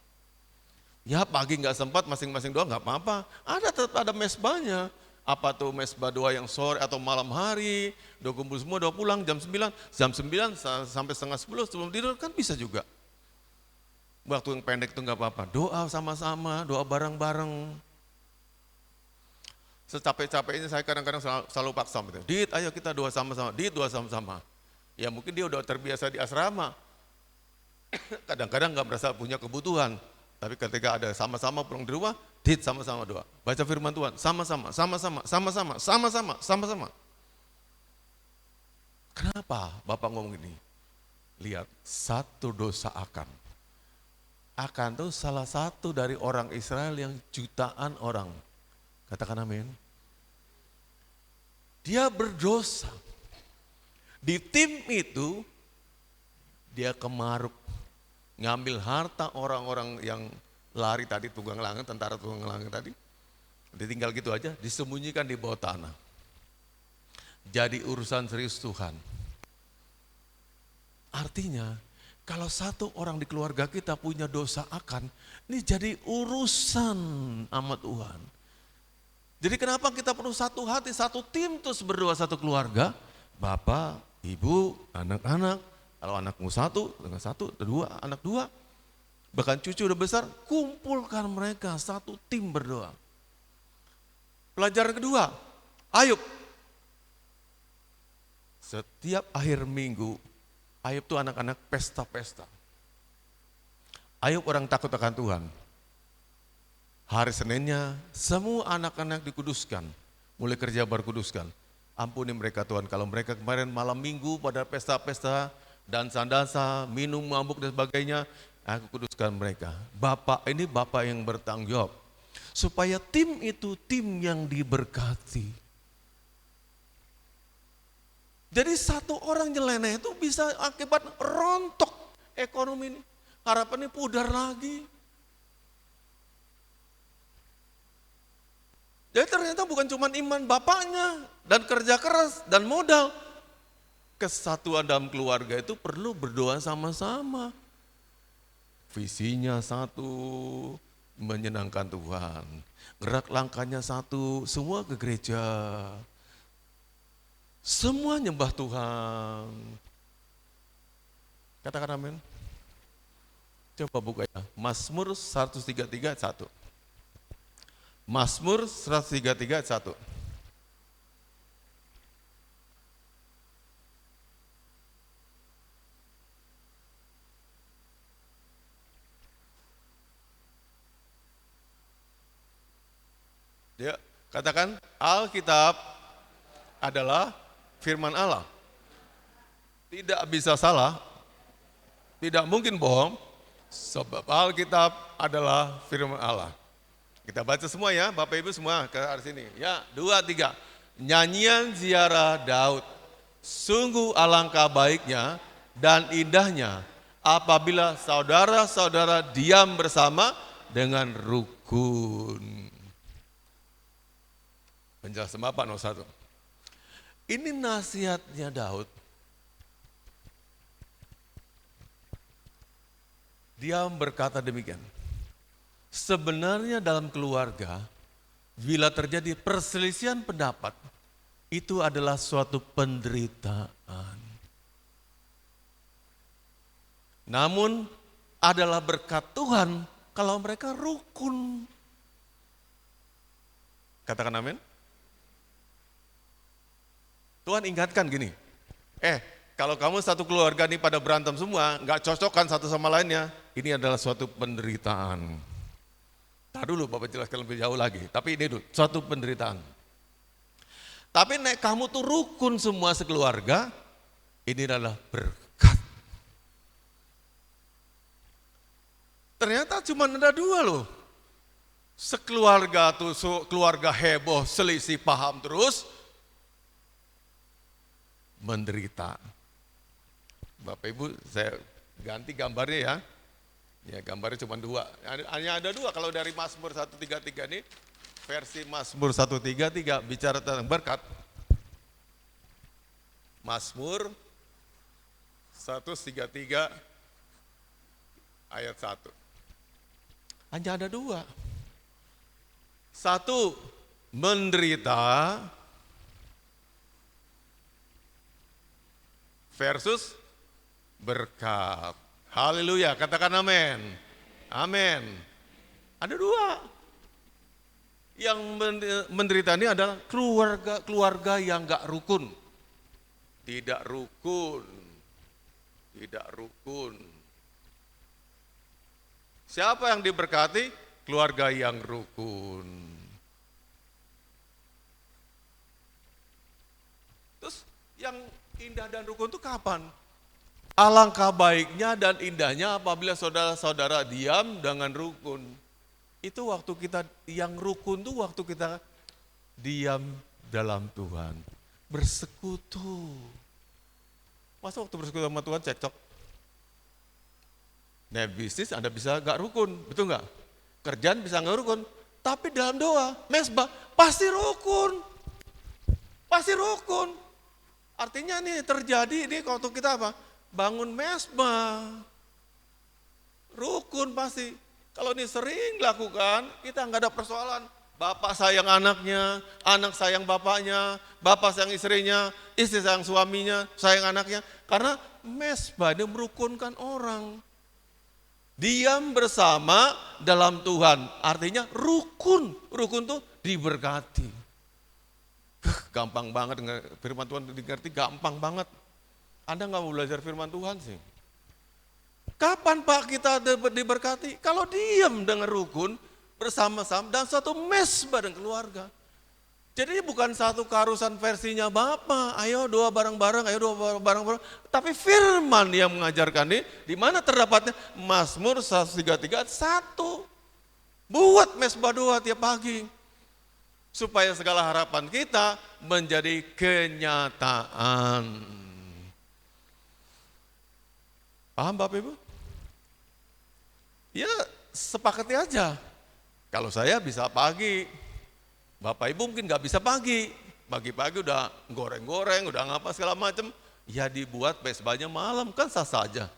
Ya pagi nggak sempat masing-masing doa nggak apa-apa, tetap ada mesbahnya. Apa tuh mesbah doa yang sore atau malam hari, doa kumpul semua, doa pulang jam 9 sampai setengah 10 sebelum tidur kan bisa juga. Waktu yang pendek itu nggak apa-apa, doa sama-sama, doa bareng-bareng. Secapek-capeknya saya kadang-kadang selalu paksa gitu. Dit, ayo kita doa sama-sama. Dit, doa sama-sama. Ya mungkin dia udah terbiasa di asrama. Kadang-kadang nggak merasa punya kebutuhan. Tapi ketika ada sama-sama pulang di rumah, Dit sama-sama doa. Baca firman Tuhan, sama-sama, sama-sama, sama-sama, sama-sama, sama-sama. Kenapa Bapak ngomong gini? Lihat, satu dosa Akan. Akan itu salah satu dari orang Israel yang jutaan orang. Katakan amin. Dia berdosa. Di tim itu, dia kemaruk. Ngambil harta orang-orang yang lari tadi, tunggang langit, tentara tunggang langit tadi. Ditinggal gitu aja, disembunyikan di bawah tanah. Jadi urusan serius Tuhan. Artinya, kalau satu orang di keluarga kita punya dosa Akan, ini jadi urusan sama Tuhan. Jadi kenapa kita perlu satu hati, satu tim terus berdoa satu keluarga? Bapak, ibu, anak-anak, kalau anakmu satu, dengan satu, dua, anak dua. Bahkan cucu udah besar, kumpulkan mereka satu tim berdoa. Pelajaran kedua, Ayub. Setiap akhir minggu, Ayub tuh anak-anak pesta-pesta. Ayub orang takut akan Tuhan. Hari Seninnya semua anak-anak dikuduskan, mulai kerja baru kuduskan. Ampuni mereka Tuhan, kalau mereka kemarin malam minggu pada pesta-pesta, dansa-dansa, minum, mabuk dan sebagainya, aku kuduskan mereka. Bapak ini Bapak yang bertanggung jawab, supaya tim itu tim yang diberkati. Jadi satu orang nyeleneh itu bisa akibat rontok ekonomi ini. Harapannya pudar lagi. Jadi ternyata bukan cuma iman bapaknya dan kerja keras dan modal. Kesatuan dalam keluarga itu perlu berdoa sama-sama. Visinya satu, menyenangkan Tuhan. Gerak langkahnya satu, semua ke gereja. Semua nyembah Tuhan. Katakan amin. Coba buka ya. Mazmur 133:1. Mazmur 133:1. Dia katakan Alkitab adalah firman Allah. Tidak bisa salah, tidak mungkin bohong, sebab Alkitab adalah firman Allah. Kita baca semua ya, Bapak Ibu semua ke arah sini. Ya, 2, 3. Nyanyian ziarah Daud. Sungguh alangkah baiknya dan indahnya apabila saudara-saudara diam bersama dengan rukun. Penjelasan Bapak nomor 1. Ini nasihatnya Daud. Dia berkata demikian. Sebenarnya dalam keluarga, bila terjadi perselisihan pendapat, itu adalah suatu penderitaan. Namun adalah berkat Tuhan kalau mereka rukun. Katakan amin. Tuhan ingatkan gini, kalau kamu satu keluarga nih pada berantem semua, nggak cocokan satu sama lainnya, ini adalah suatu penderitaan. Tahan dulu Bapak jelaskan lebih jauh lagi, tapi ini dulu, suatu penderitaan. Tapi nek kamu tuh rukun semua sekeluarga, ini adalah berkat. Ternyata cuma ada 2 loh. Sekeluarga tuh, keluarga heboh, selisih paham terus, menderita. Bapak Ibu saya ganti gambarnya ya. Ya gambarnya cuma 2. Hanya ada 2 kalau dari Mazmur 133 ini. Versi Mazmur 133 bicara tentang berkat. Mazmur 133 ayat 1. Hanya ada 2. 1, menderita versus berkat. Haleluya, katakan amin. Amin. Ada 2. Yang menderita ini adalah keluarga yang gak rukun. Tidak rukun. Tidak rukun. Siapa yang diberkati? Keluarga yang rukun. Terus yang indah dan rukun itu kapan? Alangkah baiknya dan indahnya apabila saudara-saudara diam dengan rukun. Itu waktu kita, yang rukun itu waktu kita diam dalam Tuhan. Bersekutu. Masa waktu bersekutu sama Tuhan cekcok? Nah bisnis Anda bisa gak rukun, betul gak? Kerjaan bisa gak rukun, tapi dalam doa, mesbah, pasti rukun. Pasti rukun. Artinya nih terjadi nih waktu kita apa? Bangun mesbah. Rukun pasti. Kalau ini sering dilakukan, kita nggak ada persoalan. Bapak sayang anaknya, anak sayang bapaknya, bapak sayang istrinya, istri sayang suaminya, sayang anaknya. Karena mesbah ini merukunkan orang. Diam bersama dalam Tuhan, artinya rukun. Rukun tuh diberkati. Gampang banget firman Tuhan dimengerti, gampang banget. Anda nggak mau belajar firman Tuhan sih. Kapan Pak kita diberkati? Kalau diam dengan rukun, bersama-sama, dan satu mesbah dan keluarga. Jadi bukan satu keharusan versinya Bapak, ayo doa bareng-bareng, ayo doa bareng-bareng. Tapi firman yang mengajarkan ini, di mana terdapatnya? Mazmur 133, 1. Buat mesbah doa tiap pagi. Supaya segala harapan kita menjadi kenyataan. Paham Bapak Ibu? Ya sepakati aja. Kalau saya bisa pagi, Bapak Ibu mungkin gak bisa pagi. Pagi-pagi udah goreng-goreng, udah ngapa segala macam. Ya dibuat mesbahnya malam, kan sah saja.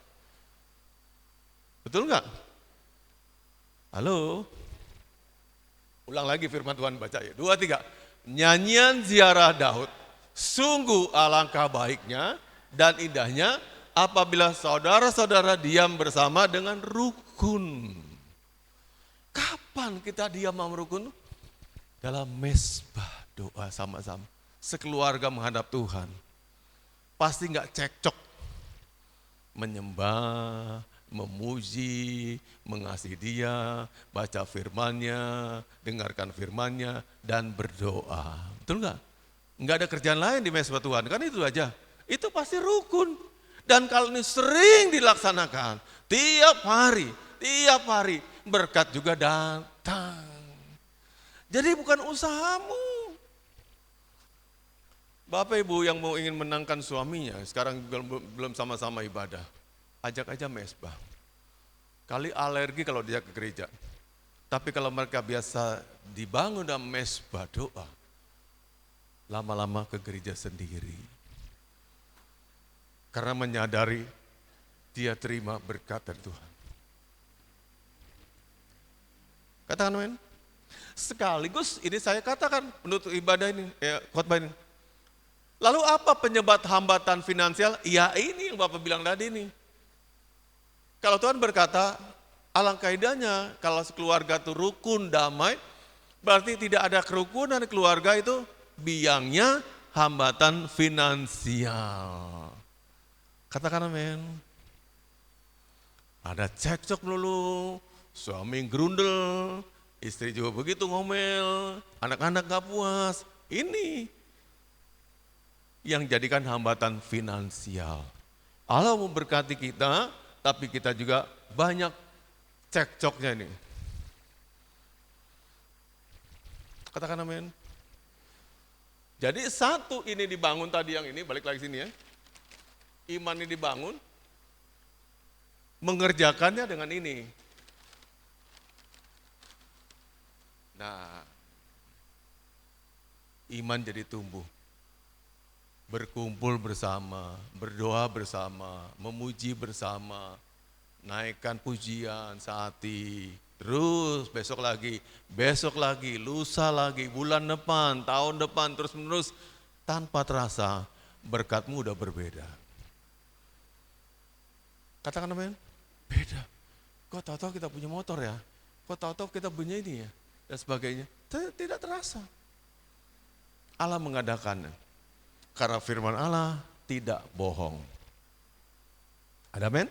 Betul gak? Halo? Ulang lagi firman Tuhan baca ya. 2, 3. Nyanyian ziarah Daud. Sungguh alangkah baiknya dan indahnya apabila saudara-saudara diam bersama dengan rukun. Kapan kita diam sama rukun? Dalam mesbah doa sama-sama. Sekeluarga menghadap Tuhan. Pasti gak cekcok. Menyembah, memuji, mengasihi Dia, baca firman-Nya, dengarkan firman-Nya, dan berdoa. Betul nggak? Nggak ada kerjaan lain di mesbah Tuhan, kan itu aja. Itu pasti rukun. Dan kalau ini sering dilaksanakan, tiap hari, berkat juga datang. Jadi bukan usahamu. Bapak Ibu yang mau ingin menangkan suaminya, sekarang belum sama-sama ibadah. Ajak aja mesbah. Kali alergi kalau dia ke gereja. Tapi kalau mereka biasa dibangun dalam mesbah doa, lama-lama ke gereja sendiri. Karena menyadari dia terima berkat dari Tuhan. Katakan amin. Sekaligus ini saya katakan penutup ibadah ini, khotbah ini. Lalu apa penyebab hambatan finansial? Ya ini yang Bapak bilang tadi ini. Kalau Tuhan berkata, alangkah indahnya kalau keluarga itu rukun, damai, berarti tidak ada kerukunan keluarga itu biangnya hambatan finansial. Katakan amin. Ada cekcok dulu, suami gerundel, istri juga begitu ngomel, anak-anak gak puas. Ini yang jadikan hambatan finansial. Allah memberkati kita, tapi kita juga banyak cekcoknya ini. Katakan amin. Jadi satu ini dibangun tadi yang ini, balik lagi sini ya. Iman ini dibangun, mengerjakannya dengan ini. Nah, iman jadi tumbuh. Berkumpul bersama, berdoa bersama, memuji bersama, naikkan pujian sehati, terus besok lagi, lusa lagi, bulan depan, tahun depan, terus menerus, tanpa terasa berkatmu udah berbeda. Katakan amin, beda. Kok tahu-tahu kita punya motor ya, kok tahu-tahu kita punya ini ya, dan sebagainya. Tidak terasa. Allah mengadakannya. Karena firman Allah tidak bohong. Ada amin?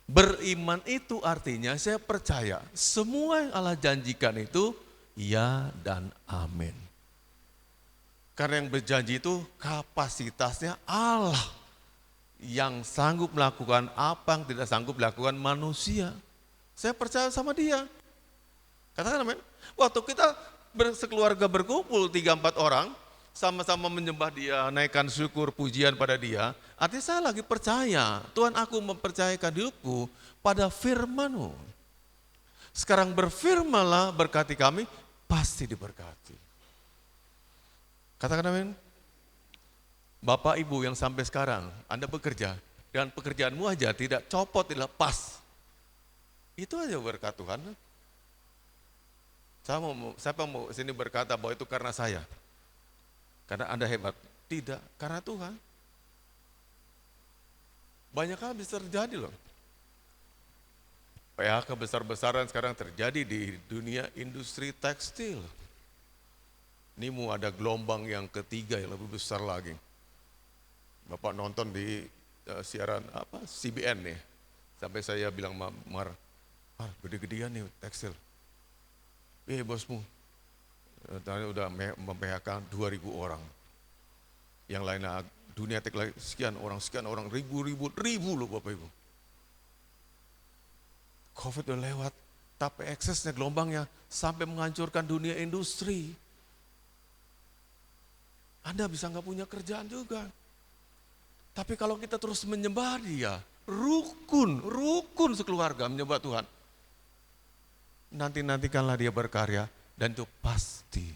Beriman itu artinya saya percaya semua yang Allah janjikan itu ya dan amin. Karena yang berjanji itu kapasitasnya Allah yang sanggup melakukan apa yang tidak sanggup melakukan manusia. Saya percaya sama dia. Katakan amin. Waktu kita sekeluarga berkumpul 3-4 orang, sama-sama menyembah dia, naikkan syukur, pujian pada dia. Artinya saya lagi percaya, Tuhan aku mempercayakan hidupku pada firman-Mu. Sekarang berfirmanlah berkati kami, pasti diberkati. Katakan amin. Bapak Ibu yang sampai sekarang, Anda bekerja, dan pekerjaanmu aja tidak copot, tidak lepas. Itu aja berkat Tuhan. Siapa mau sini berkata bahwa itu karena saya? Karena Anda hebat. Tidak, karena Tuhan. Banyak hal bisa terjadi loh. PHK besar-besaran sekarang terjadi di dunia industri tekstil. Ini mau ada gelombang yang ketiga yang lebih besar lagi. Bapak nonton di siaran CBN nih. Sampai saya bilang, Mar, gede-gedean nih tekstil. Bosmu, tadi udah mem-PHK 2.000 orang. Yang lainnya dunia tekstil sekian orang, ribu loh Bapak Ibu. Covid udah lewat, tapi eksesnya gelombangnya sampai menghancurkan dunia industri. Anda bisa nggak punya kerjaan juga. Tapi kalau kita terus menyembah dia, rukun sekeluarga menyembah Tuhan. Nantikanlah dia berkarya dan itu pasti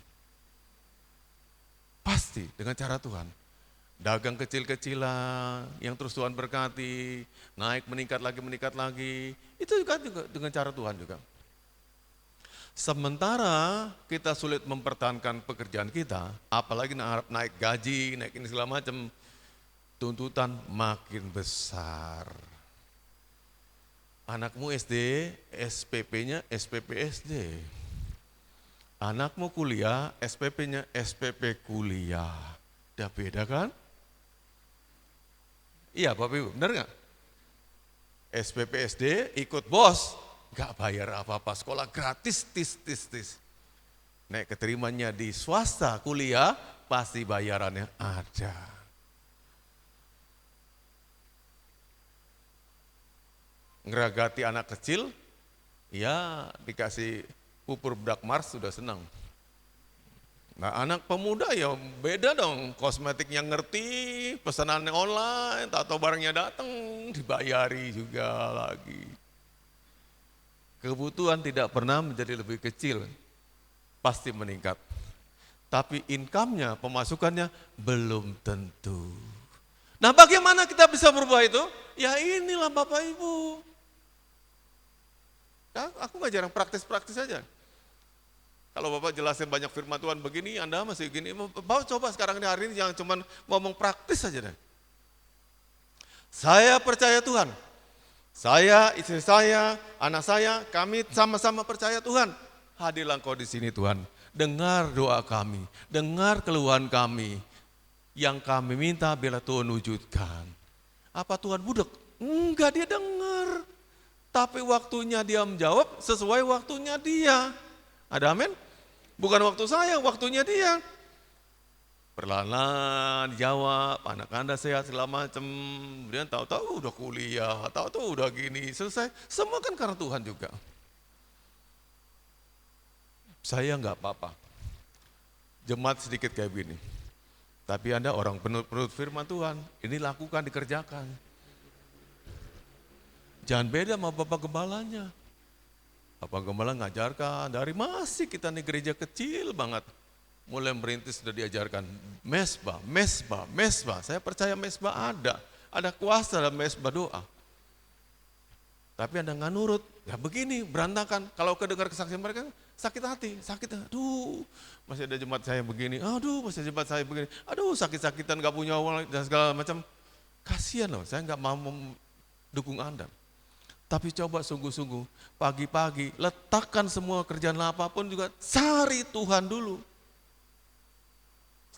dengan cara Tuhan. Dagang kecil-kecilan yang terus Tuhan berkati, meningkat lagi, itu juga dengan cara Tuhan juga. Sementara kita sulit mempertahankan pekerjaan kita, apalagi naik gaji, naik ini segala macam, tuntutan makin besar. Anakmu SD, SPP-nya SPP SD. Anakmu kuliah, SPP-nya SPP kuliah. Udah beda kan? Iya Bapak Ibu, benar nggak? SPP SD ikut bos, nggak bayar apa-apa, sekolah gratis, tis. Nek keterimanya di swasta kuliah, pasti bayarannya ada. Ngeragati anak kecil, ya dikasih pupur bedak Mars sudah senang. Nah anak pemuda ya beda dong, kosmetiknya ngerti, pesanannya online, tak tahu barangnya datang, dibayari juga lagi. Kebutuhan tidak pernah menjadi lebih kecil, pasti meningkat. Tapi income-nya, pemasukannya belum tentu. Nah bagaimana kita bisa berubah itu? Ya inilah Bapak Ibu. Aku ngajarin praktis-praktis saja. Kalau Bapak jelasin banyak firman Tuhan begini, Anda masih gini. Bapak coba sekarang ini hari ini jangan cuma ngomong praktis saja deh. Saya percaya Tuhan. Saya, istri saya, anak saya, kami sama-sama percaya Tuhan. Hadirlah Engkau di sini Tuhan. Dengar doa kami, dengar keluhan kami. Yang kami minta bila Tuhan wujudkan. Apa Tuhan budek? Enggak, dia dengar. Tapi waktunya dia menjawab sesuai waktunya dia. Ada amin? Bukan waktu saya, waktunya dia. Perlahan-lahan jawab, anak Anda sehat segala macam. Kemudian tahu-tahu udah kuliah, tahu-tahu udah gini, selesai. Semua kan karena Tuhan juga. Saya enggak apa-apa. Jemaat sedikit kayak gini. Tapi Anda orang penurut firman Tuhan, ini lakukan, dikerjakan. Jangan beda sama Bapak Gembalanya. Bapak Gembala ngajarkan, dari masih kita nih gereja kecil banget. Mulai merintis sudah diajarkan, mesbah. Saya percaya mesbah ada kuasa dalam mesbah doa. Tapi Anda nggak nurut, ya begini, berantakan. Kalau kedengar kesaksian mereka, sakit hati, aduh, masih ada jemaat saya begini, masih ada jemaat saya begini, sakit-sakitan, gak punya uang dan segala macam. Kasihan loh, saya nggak mau mendukung Anda. Tapi coba sungguh-sungguh, pagi-pagi letakkan semua kerjaan apapun juga cari Tuhan dulu.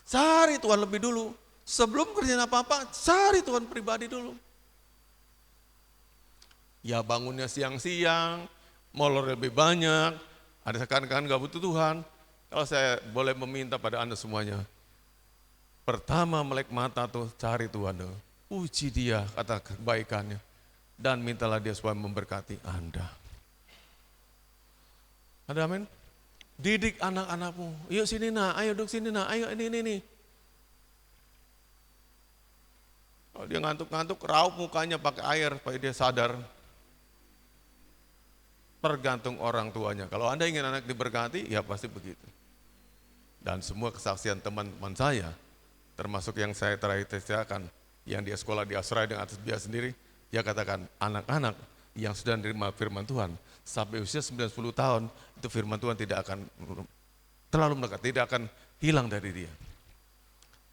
Cari Tuhan lebih dulu. Sebelum kerjaan apa-apa, cari Tuhan pribadi dulu. Ya bangunnya siang-siang, molor lebih banyak, ada sekarang gak butuh Tuhan. Kalau saya boleh meminta pada Anda semuanya, pertama melek mata tuh cari Tuhan dulu. Puji Dia kata kebaikannya. Dan mintalah Dia supaya memberkati Anda. Ada amin? Didik anak-anakmu. Yuk sini nak, ayo duduk sini nak, ayo ini. Kalau dia ngantuk-ngantuk, raup mukanya pakai air supaya dia sadar. Tergantung orang tuanya. Kalau Anda ingin anak diberkati, ya pasti begitu. Dan semua kesaksian teman-teman saya, termasuk yang saya terakhir ceritakan, yang dia sekolah di Australia dengan atas biaya sendiri, dia katakan anak-anak yang sudah menerima firman Tuhan sampai usia 90 tahun itu firman Tuhan tidak akan terlalu melekat, tidak akan hilang dari dia.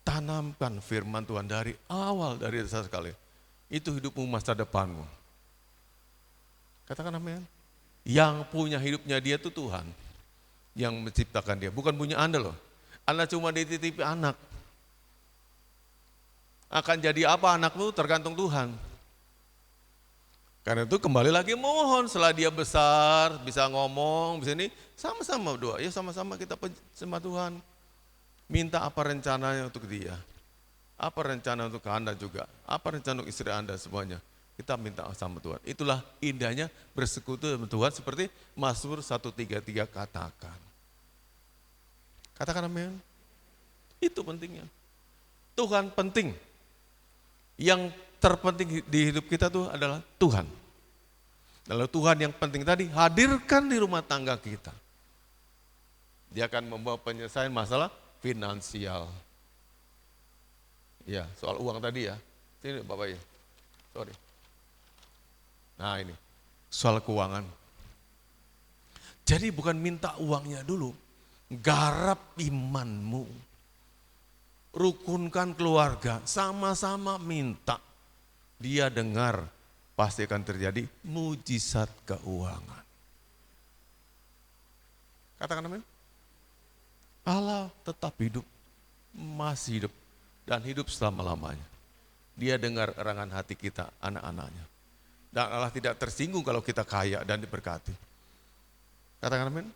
Tanamkan firman Tuhan dari awal, dari dasar sekali. Itu hidupmu masa depanmu. Katakan amin. Yang punya hidupnya dia itu Tuhan yang menciptakan dia, bukan punya Anda loh. Anda cuma dititipi anak. Akan jadi apa anakmu tergantung Tuhan. Karena itu kembali lagi mohon setelah dia besar, bisa ngomong, bisa ini, sama-sama berdoa. Ya sama-sama kita sama Tuhan. Minta apa rencananya untuk dia. Apa rencana untuk Anda juga. Apa rencana untuk istri Anda semuanya. Kita minta sama Tuhan. Itulah indahnya bersekutu dengan Tuhan seperti Mazmur 133 katakan. Katakan amin. Itu pentingnya. Tuhan penting. Yang terpenting di hidup kita tuh adalah Tuhan. Lalu Tuhan yang penting tadi hadirkan di rumah tangga kita. Dia akan membawa penyelesaian masalah finansial. Ya, soal uang tadi ya. Sini Bapak ya. Sorry. Nah ini, soal keuangan. Jadi bukan minta uangnya dulu, garap imanmu. Rukunkan keluarga, sama-sama minta. Dia dengar, pasti akan terjadi mujizat keuangan. Katakan amin. Allah tetap hidup, masih hidup, dan hidup selama-lamanya. Dia dengar erangan hati kita, anak-anaknya. Dan Allah tidak tersinggung kalau kita kaya dan diberkati. Katakan amin.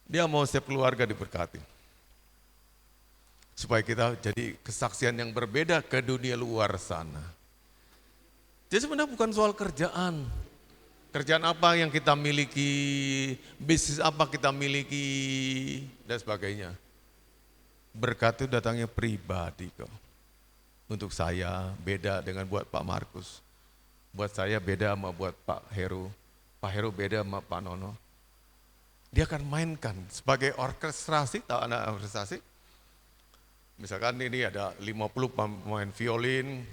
Dia mau setiap keluarga diberkati. Supaya kita jadi kesaksian yang berbeda ke dunia luar sana. Jadi sebenarnya bukan soal kerjaan. Kerjaan apa yang kita miliki, bisnis apa kita miliki, dan sebagainya. Berkat itu datangnya pribadi kok. Untuk saya beda dengan buat Pak Markus. Buat saya beda sama buat Pak Heru. Pak Heru beda sama Pak Nono. Dia akan mainkan sebagai orkestrasi, tahu anak orkestrasi? Misalkan ini ada 50 pemain violin,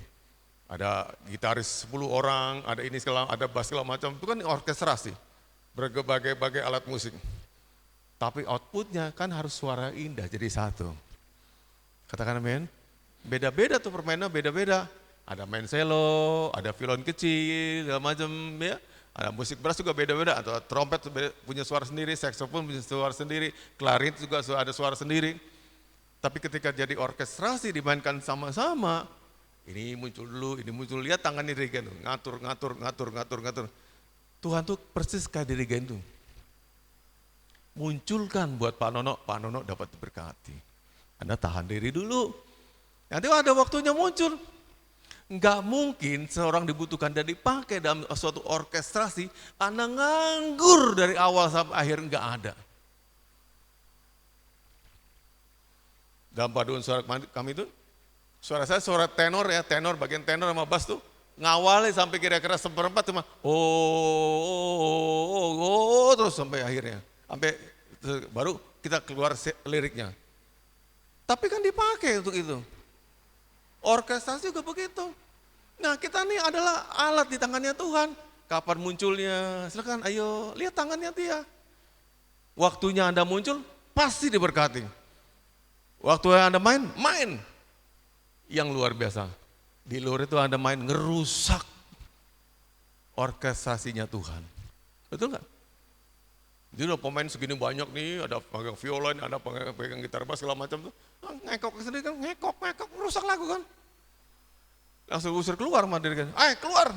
ada gitaris 10 orang, ada ini segala, ada bass segala macam, itu kan orkestrasi, berbagai-bagai alat musik. Tapi outputnya kan harus suara indah jadi satu. Katakan amin. Beda-beda tuh permainan, beda-beda. Ada main cello, ada violin kecil, segala macam ya. Ada musik brass juga beda-beda, atau trompet punya suara sendiri, saxophone punya suara sendiri, klarin juga ada suara sendiri. Tapi ketika jadi orkestrasi dimainkan sama-sama, ini muncul dulu, ini muncul, lihat tangannya dirigen, ngatur. Tuhan tuh persis kayak dirigen tuh. Munculkan buat Pak Nono dapat diberkati. Anda tahan diri dulu, nanti ada waktunya muncul. Enggak mungkin seorang dibutuhkan dan dipakai dalam suatu orkestrasi, Anda nganggur dari awal sampai akhir, enggak ada. Dalam paduan suara kami itu, suara saya suara tenor ya, bagian tenor sama bass tuh, ngawalnya sampai kira-kira seperempat cuma terus sampai akhirnya. Sampai baru kita keluar liriknya. Tapi kan dipakai untuk itu. Orkestrasi juga begitu. Nah kita nih adalah alat di tangannya Tuhan. Kapan munculnya, silakan ayo lihat tangannya dia. Waktunya Anda muncul, pasti diberkati. Waktu Anda main yang luar biasa. Di luar itu Anda main ngerusak. orkestrasinya Tuhan. Betul nggak? Jadi udah pemain segini banyak nih, ada pegang violin, ada pegang gitar bass segala macam tuh, ngekok sendiri kan, ngekok, rusak lagu kan. Langsung usir keluar sama diri kan, keluar,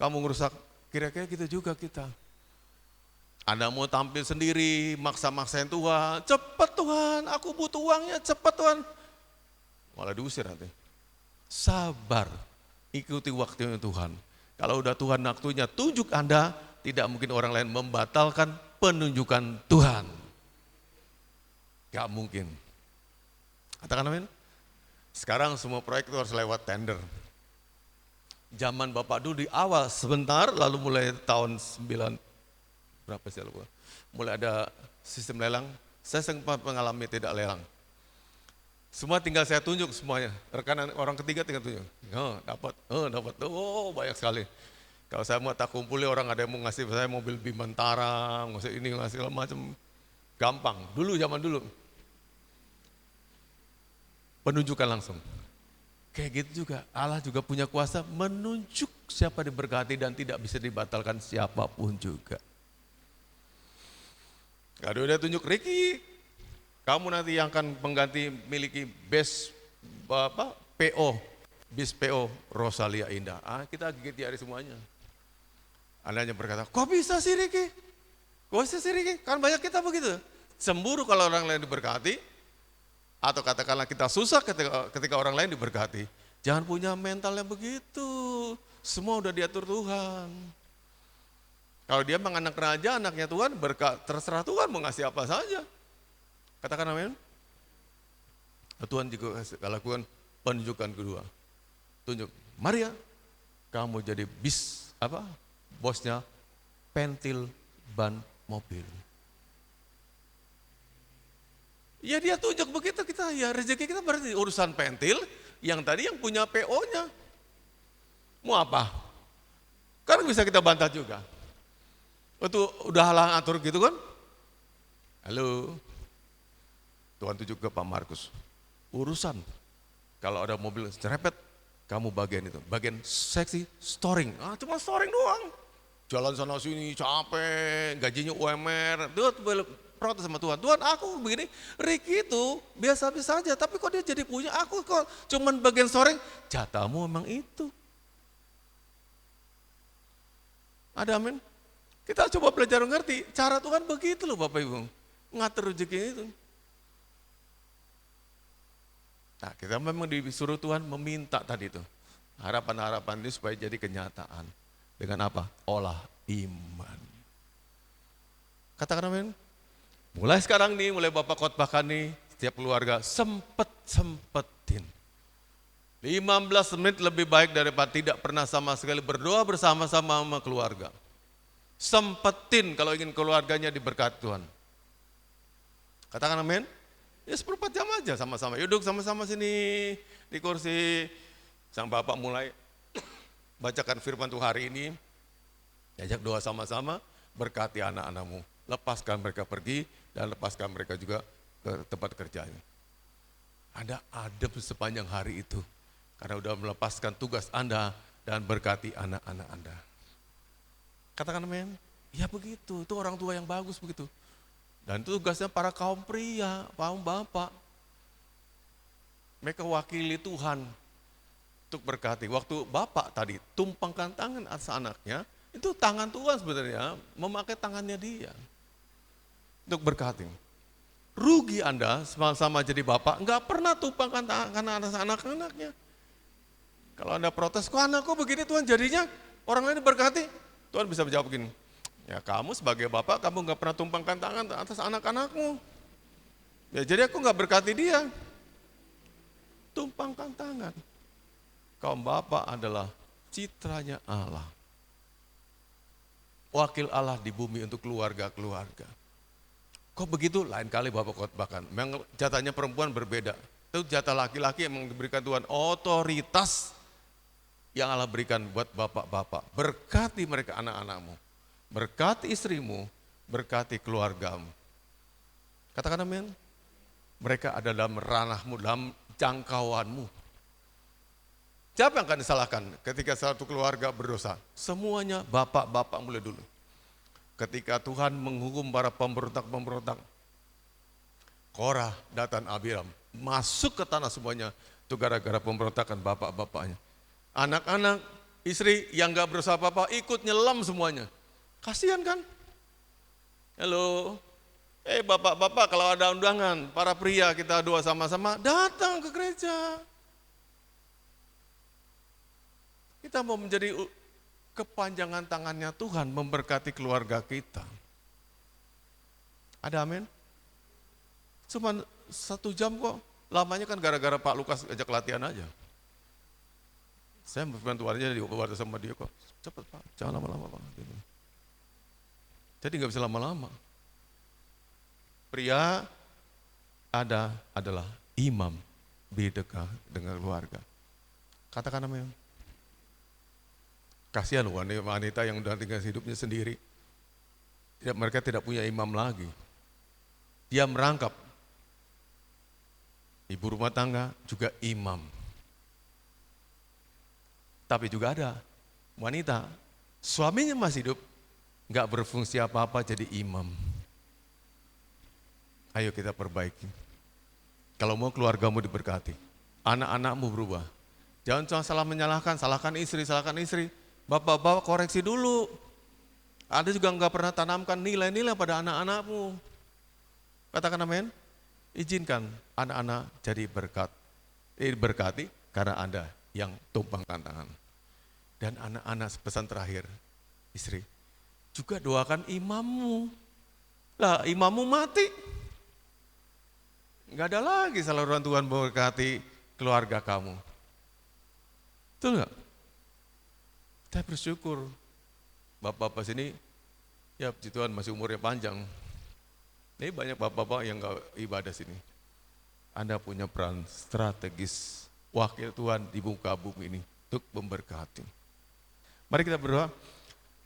kamu ngerusak. Kira-kira gitu juga kita. Anda mau tampil sendiri, maksa-maksain Tuhan, cepat Tuhan, aku butuh uangnya, cepat Tuhan. Malah diusir nanti. Sabar, ikuti waktunya Tuhan. Kalau udah Tuhan waktunya tunjuk Anda, tidak mungkin orang lain membatalkan penunjukan Tuhan. Gak mungkin. Katakan amin. Sekarang semua proyek itu harus lewat tender. Zaman Bapak dulu di awal sebentar, lalu mulai tahun 9, berapa sih lupa. Mulai ada sistem lelang, saya sempat mengalami tidak lelang. Semua tinggal saya tunjuk semuanya, rekanan orang ketiga tinggal tunjuk. Dapat, banyak sekali. Kalau saya mau tak kumpuli orang ada yang mau ngasih saya mobil Bimantara, ngasih ini, ngasih segala macam, gampang. Dulu zaman dulu, penunjukan langsung. Kayak gitu juga, Allah juga punya kuasa menunjuk siapa diberkati dan tidak bisa dibatalkan siapapun juga. Kalau udah tunjuk Ricky, kamu nanti yang akan mengganti miliki base PO, bis PO Rosalia Indah. Kita gigit jari semuanya. Anda hanya berkata, kok bisa sih Ricky? Kok bisa sih Ricky? Kan banyak kita begitu. Cemburu kalau orang lain diberkati, atau katakanlah kita susah ketika orang lain diberkati. Jangan punya mental yang begitu. Semua udah diatur Tuhan. Kalau dia memang anak raja, anaknya Tuhan, berkat terserah Tuhan mau ngasih apa saja. Katakan amin. Tuhan juga lakukan penunjukan kedua. Tunjuk, Maria, kamu jadi bosnya pentil ban mobil. Ya dia tunjuk begitu kita, ya rezeki kita berarti urusan pentil, yang tadi yang punya PO-nya. Mau apa? Kan bisa kita bantah juga. Itu udah halang atur gitu kan? Halo, Tuhan tunjuk ke Pak Markus. Urusan, kalau ada mobil serempet, kamu bagian itu. Bagian seksi, storing. Cuma storing doang. Jalan sana sini capek, gajinya UMR. Dia protes sama Tuhan. Tuhan aku begini, Ricky itu biasa-biasa aja. Tapi kok dia jadi punya, aku kok cuman bagian storing. Jatahmu memang itu. Ada amin? Kita coba belajar ngerti, cara Tuhan begitu loh Bapak Ibu. Ngatur rezeki itu. Nah kita memang disuruh Tuhan meminta tadi itu. Harapan-harapan ini supaya jadi kenyataan. Dengan apa? Olah iman. Katakan amin. Mulai sekarang nih, mulai Bapak khotbahkan nih, setiap keluarga sempetin. 15 menit lebih baik daripada tidak pernah sama sekali berdoa bersama-sama sama keluarga. Sempetin kalau ingin keluarganya diberkati Tuhan. Katakan amin. Ya 14 jam aja sama-sama. Duduk sama-sama sini di kursi. Sang Bapak mulai bacakan firman Tuhan hari ini. Diajak doa sama-sama, berkati anak-anakmu. Lepaskan mereka pergi dan lepaskan mereka juga ke tempat kerjanya. Ada adab sepanjang hari itu. Karena udah melepaskan tugas Anda dan berkati anak-anak Anda. Katakan amin. Ya begitu, itu orang tua yang bagus begitu. Dan itu tugasnya para kaum pria, kaum bapak. Mereka wakili Tuhan untuk berkati. Waktu bapak tadi tumpangkan tangan atas anaknya, itu tangan Tuhan sebenarnya memakai tangannya dia untuk berkati. Rugi Anda sama-sama jadi bapak, enggak pernah tumpangkan tangan atas anak-anaknya. Kalau Anda protes, kok anakku begini Tuhan jadinya orang lain berkati? Tuhan bisa menjawab begini, ya kamu sebagai bapak, kamu enggak pernah tumpangkan tangan atas anak-anakmu. Ya jadi aku enggak berkati dia. Tumpangkan tangan. Kaum bapak adalah citranya Allah. Wakil Allah di bumi untuk keluarga-keluarga. Kok begitu? Lain kali Bapak khotbahkan. Memang jatahnya perempuan berbeda. Itu jatah laki-laki yang diberikan Tuhan otoritas yang Allah berikan buat bapak-bapak. Berkati mereka anak-anakmu. Berkati istrimu, berkati keluargamu. Katakan amin. Mereka ada dalam ranahmu, dalam jangkauanmu. Siapa yang akan disalahkan ketika satu keluarga berdosa? Semuanya bapak-bapak mulai dulu. Ketika Tuhan menghukum para pemberontak-pemberontak, Korah, Datan, Abiram masuk ke tanah semuanya. Itu gara-gara pemberontakan bapak-bapaknya. Anak-anak, istri yang gak berusaha apa-apa ikut nyelam semuanya. Kasihan kan? Halo, bapak-bapak kalau ada undangan, para pria kita doa sama-sama, datang ke gereja. Kita mau menjadi kepanjangan tangannya Tuhan memberkati keluarga kita. Ada amin? Cuman 1 jam kok, lamanya kan gara-gara Pak Lukas ajak latihan aja. Saya bantu warnanya diobat sama dia kok, cepet Pak, jangan lama-lama Pak. Gitu. Jadi nggak bisa lama-lama. Pria adalah imam di dekat dengan keluarga. Katakan namanya. Kasihan wanita yang udah tinggal hidupnya sendiri. Mereka tidak punya imam lagi. Dia merangkap. Ibu rumah tangga juga imam. Tapi juga ada wanita, suaminya masih hidup, nggak berfungsi apa-apa jadi imam. Ayo kita perbaiki. Kalau mau keluargamu diberkati, anak-anakmu berubah. Jangan cuma salahkan istri. Bapak-bapak koreksi dulu. Ada juga nggak pernah tanamkan nilai-nilai pada anak-anakmu. Katakan amin. Izinkan anak-anak jadi berkati karena Anda yang tumpangkan tangan. Dan anak-anak pesan terakhir, istri, juga doakan imammu. Lah imammu mati. Enggak ada lagi saluran Tuhan memberkati keluarga kamu. Betul enggak? Saya bersyukur. Bapak-bapak sini, ya puji Tuhan masih umurnya panjang. Ini banyak bapak-bapak yang enggak ibadah sini. Anda punya peran strategis wakil Tuhan di muka bumi ini untuk memberkati. Mari kita berdoa.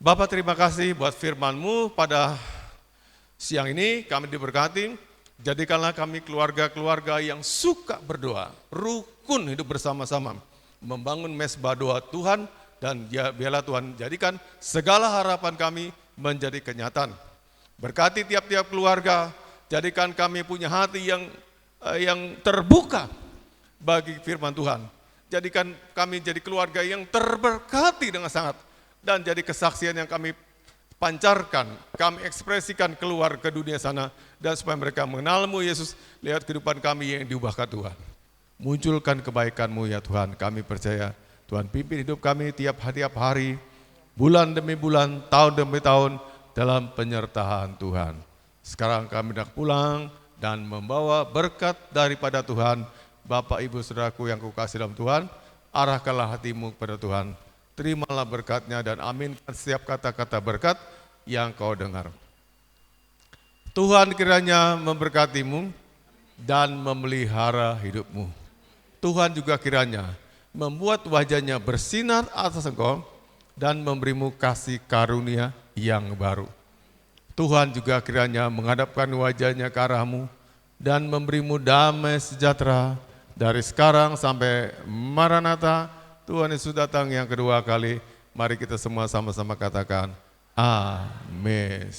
Bapak terima kasih buat firman-Mu pada siang ini kami diberkati. Jadikanlah kami keluarga-keluarga yang suka berdoa, rukun hidup bersama-sama, membangun mesbah doa Tuhan, dan biarlah Tuhan jadikan segala harapan kami menjadi kenyataan. Berkati tiap-tiap keluarga, jadikan kami punya hati yang terbuka bagi firman Tuhan. Jadikan kami jadi keluarga yang terberkati dengan sangat. Dan jadi kesaksian yang kami pancarkan, kami ekspresikan keluar ke dunia sana. Dan supaya mereka mengenal-Mu Yesus, lihat kehidupan kami yang diubahkan Tuhan. Munculkan kebaikan-Mu ya Tuhan, kami percaya. Tuhan pimpin hidup kami tiap hari, bulan demi bulan, tahun demi tahun, dalam penyertaan Tuhan. Sekarang kami hendak pulang dan membawa berkat daripada Tuhan. Bapak, Ibu, Saudaraku yang kukasih dalam Tuhan, arahkanlah hatimu kepada Tuhan. Terimalah berkatnya dan aminkan setiap kata-kata berkat yang kau dengar. Tuhan kiranya memberkatimu dan memelihara hidupmu. Tuhan juga kiranya membuat wajahnya bersinar atas engkau dan memberimu kasih karunia yang baru. Tuhan juga kiranya menghadapkan wajahnya ke arahmu dan memberimu damai sejahtera. Dari sekarang sampai Maranatha, Tuhan Yesus datang yang kedua kali. Mari kita semua sama-sama katakan, Amin.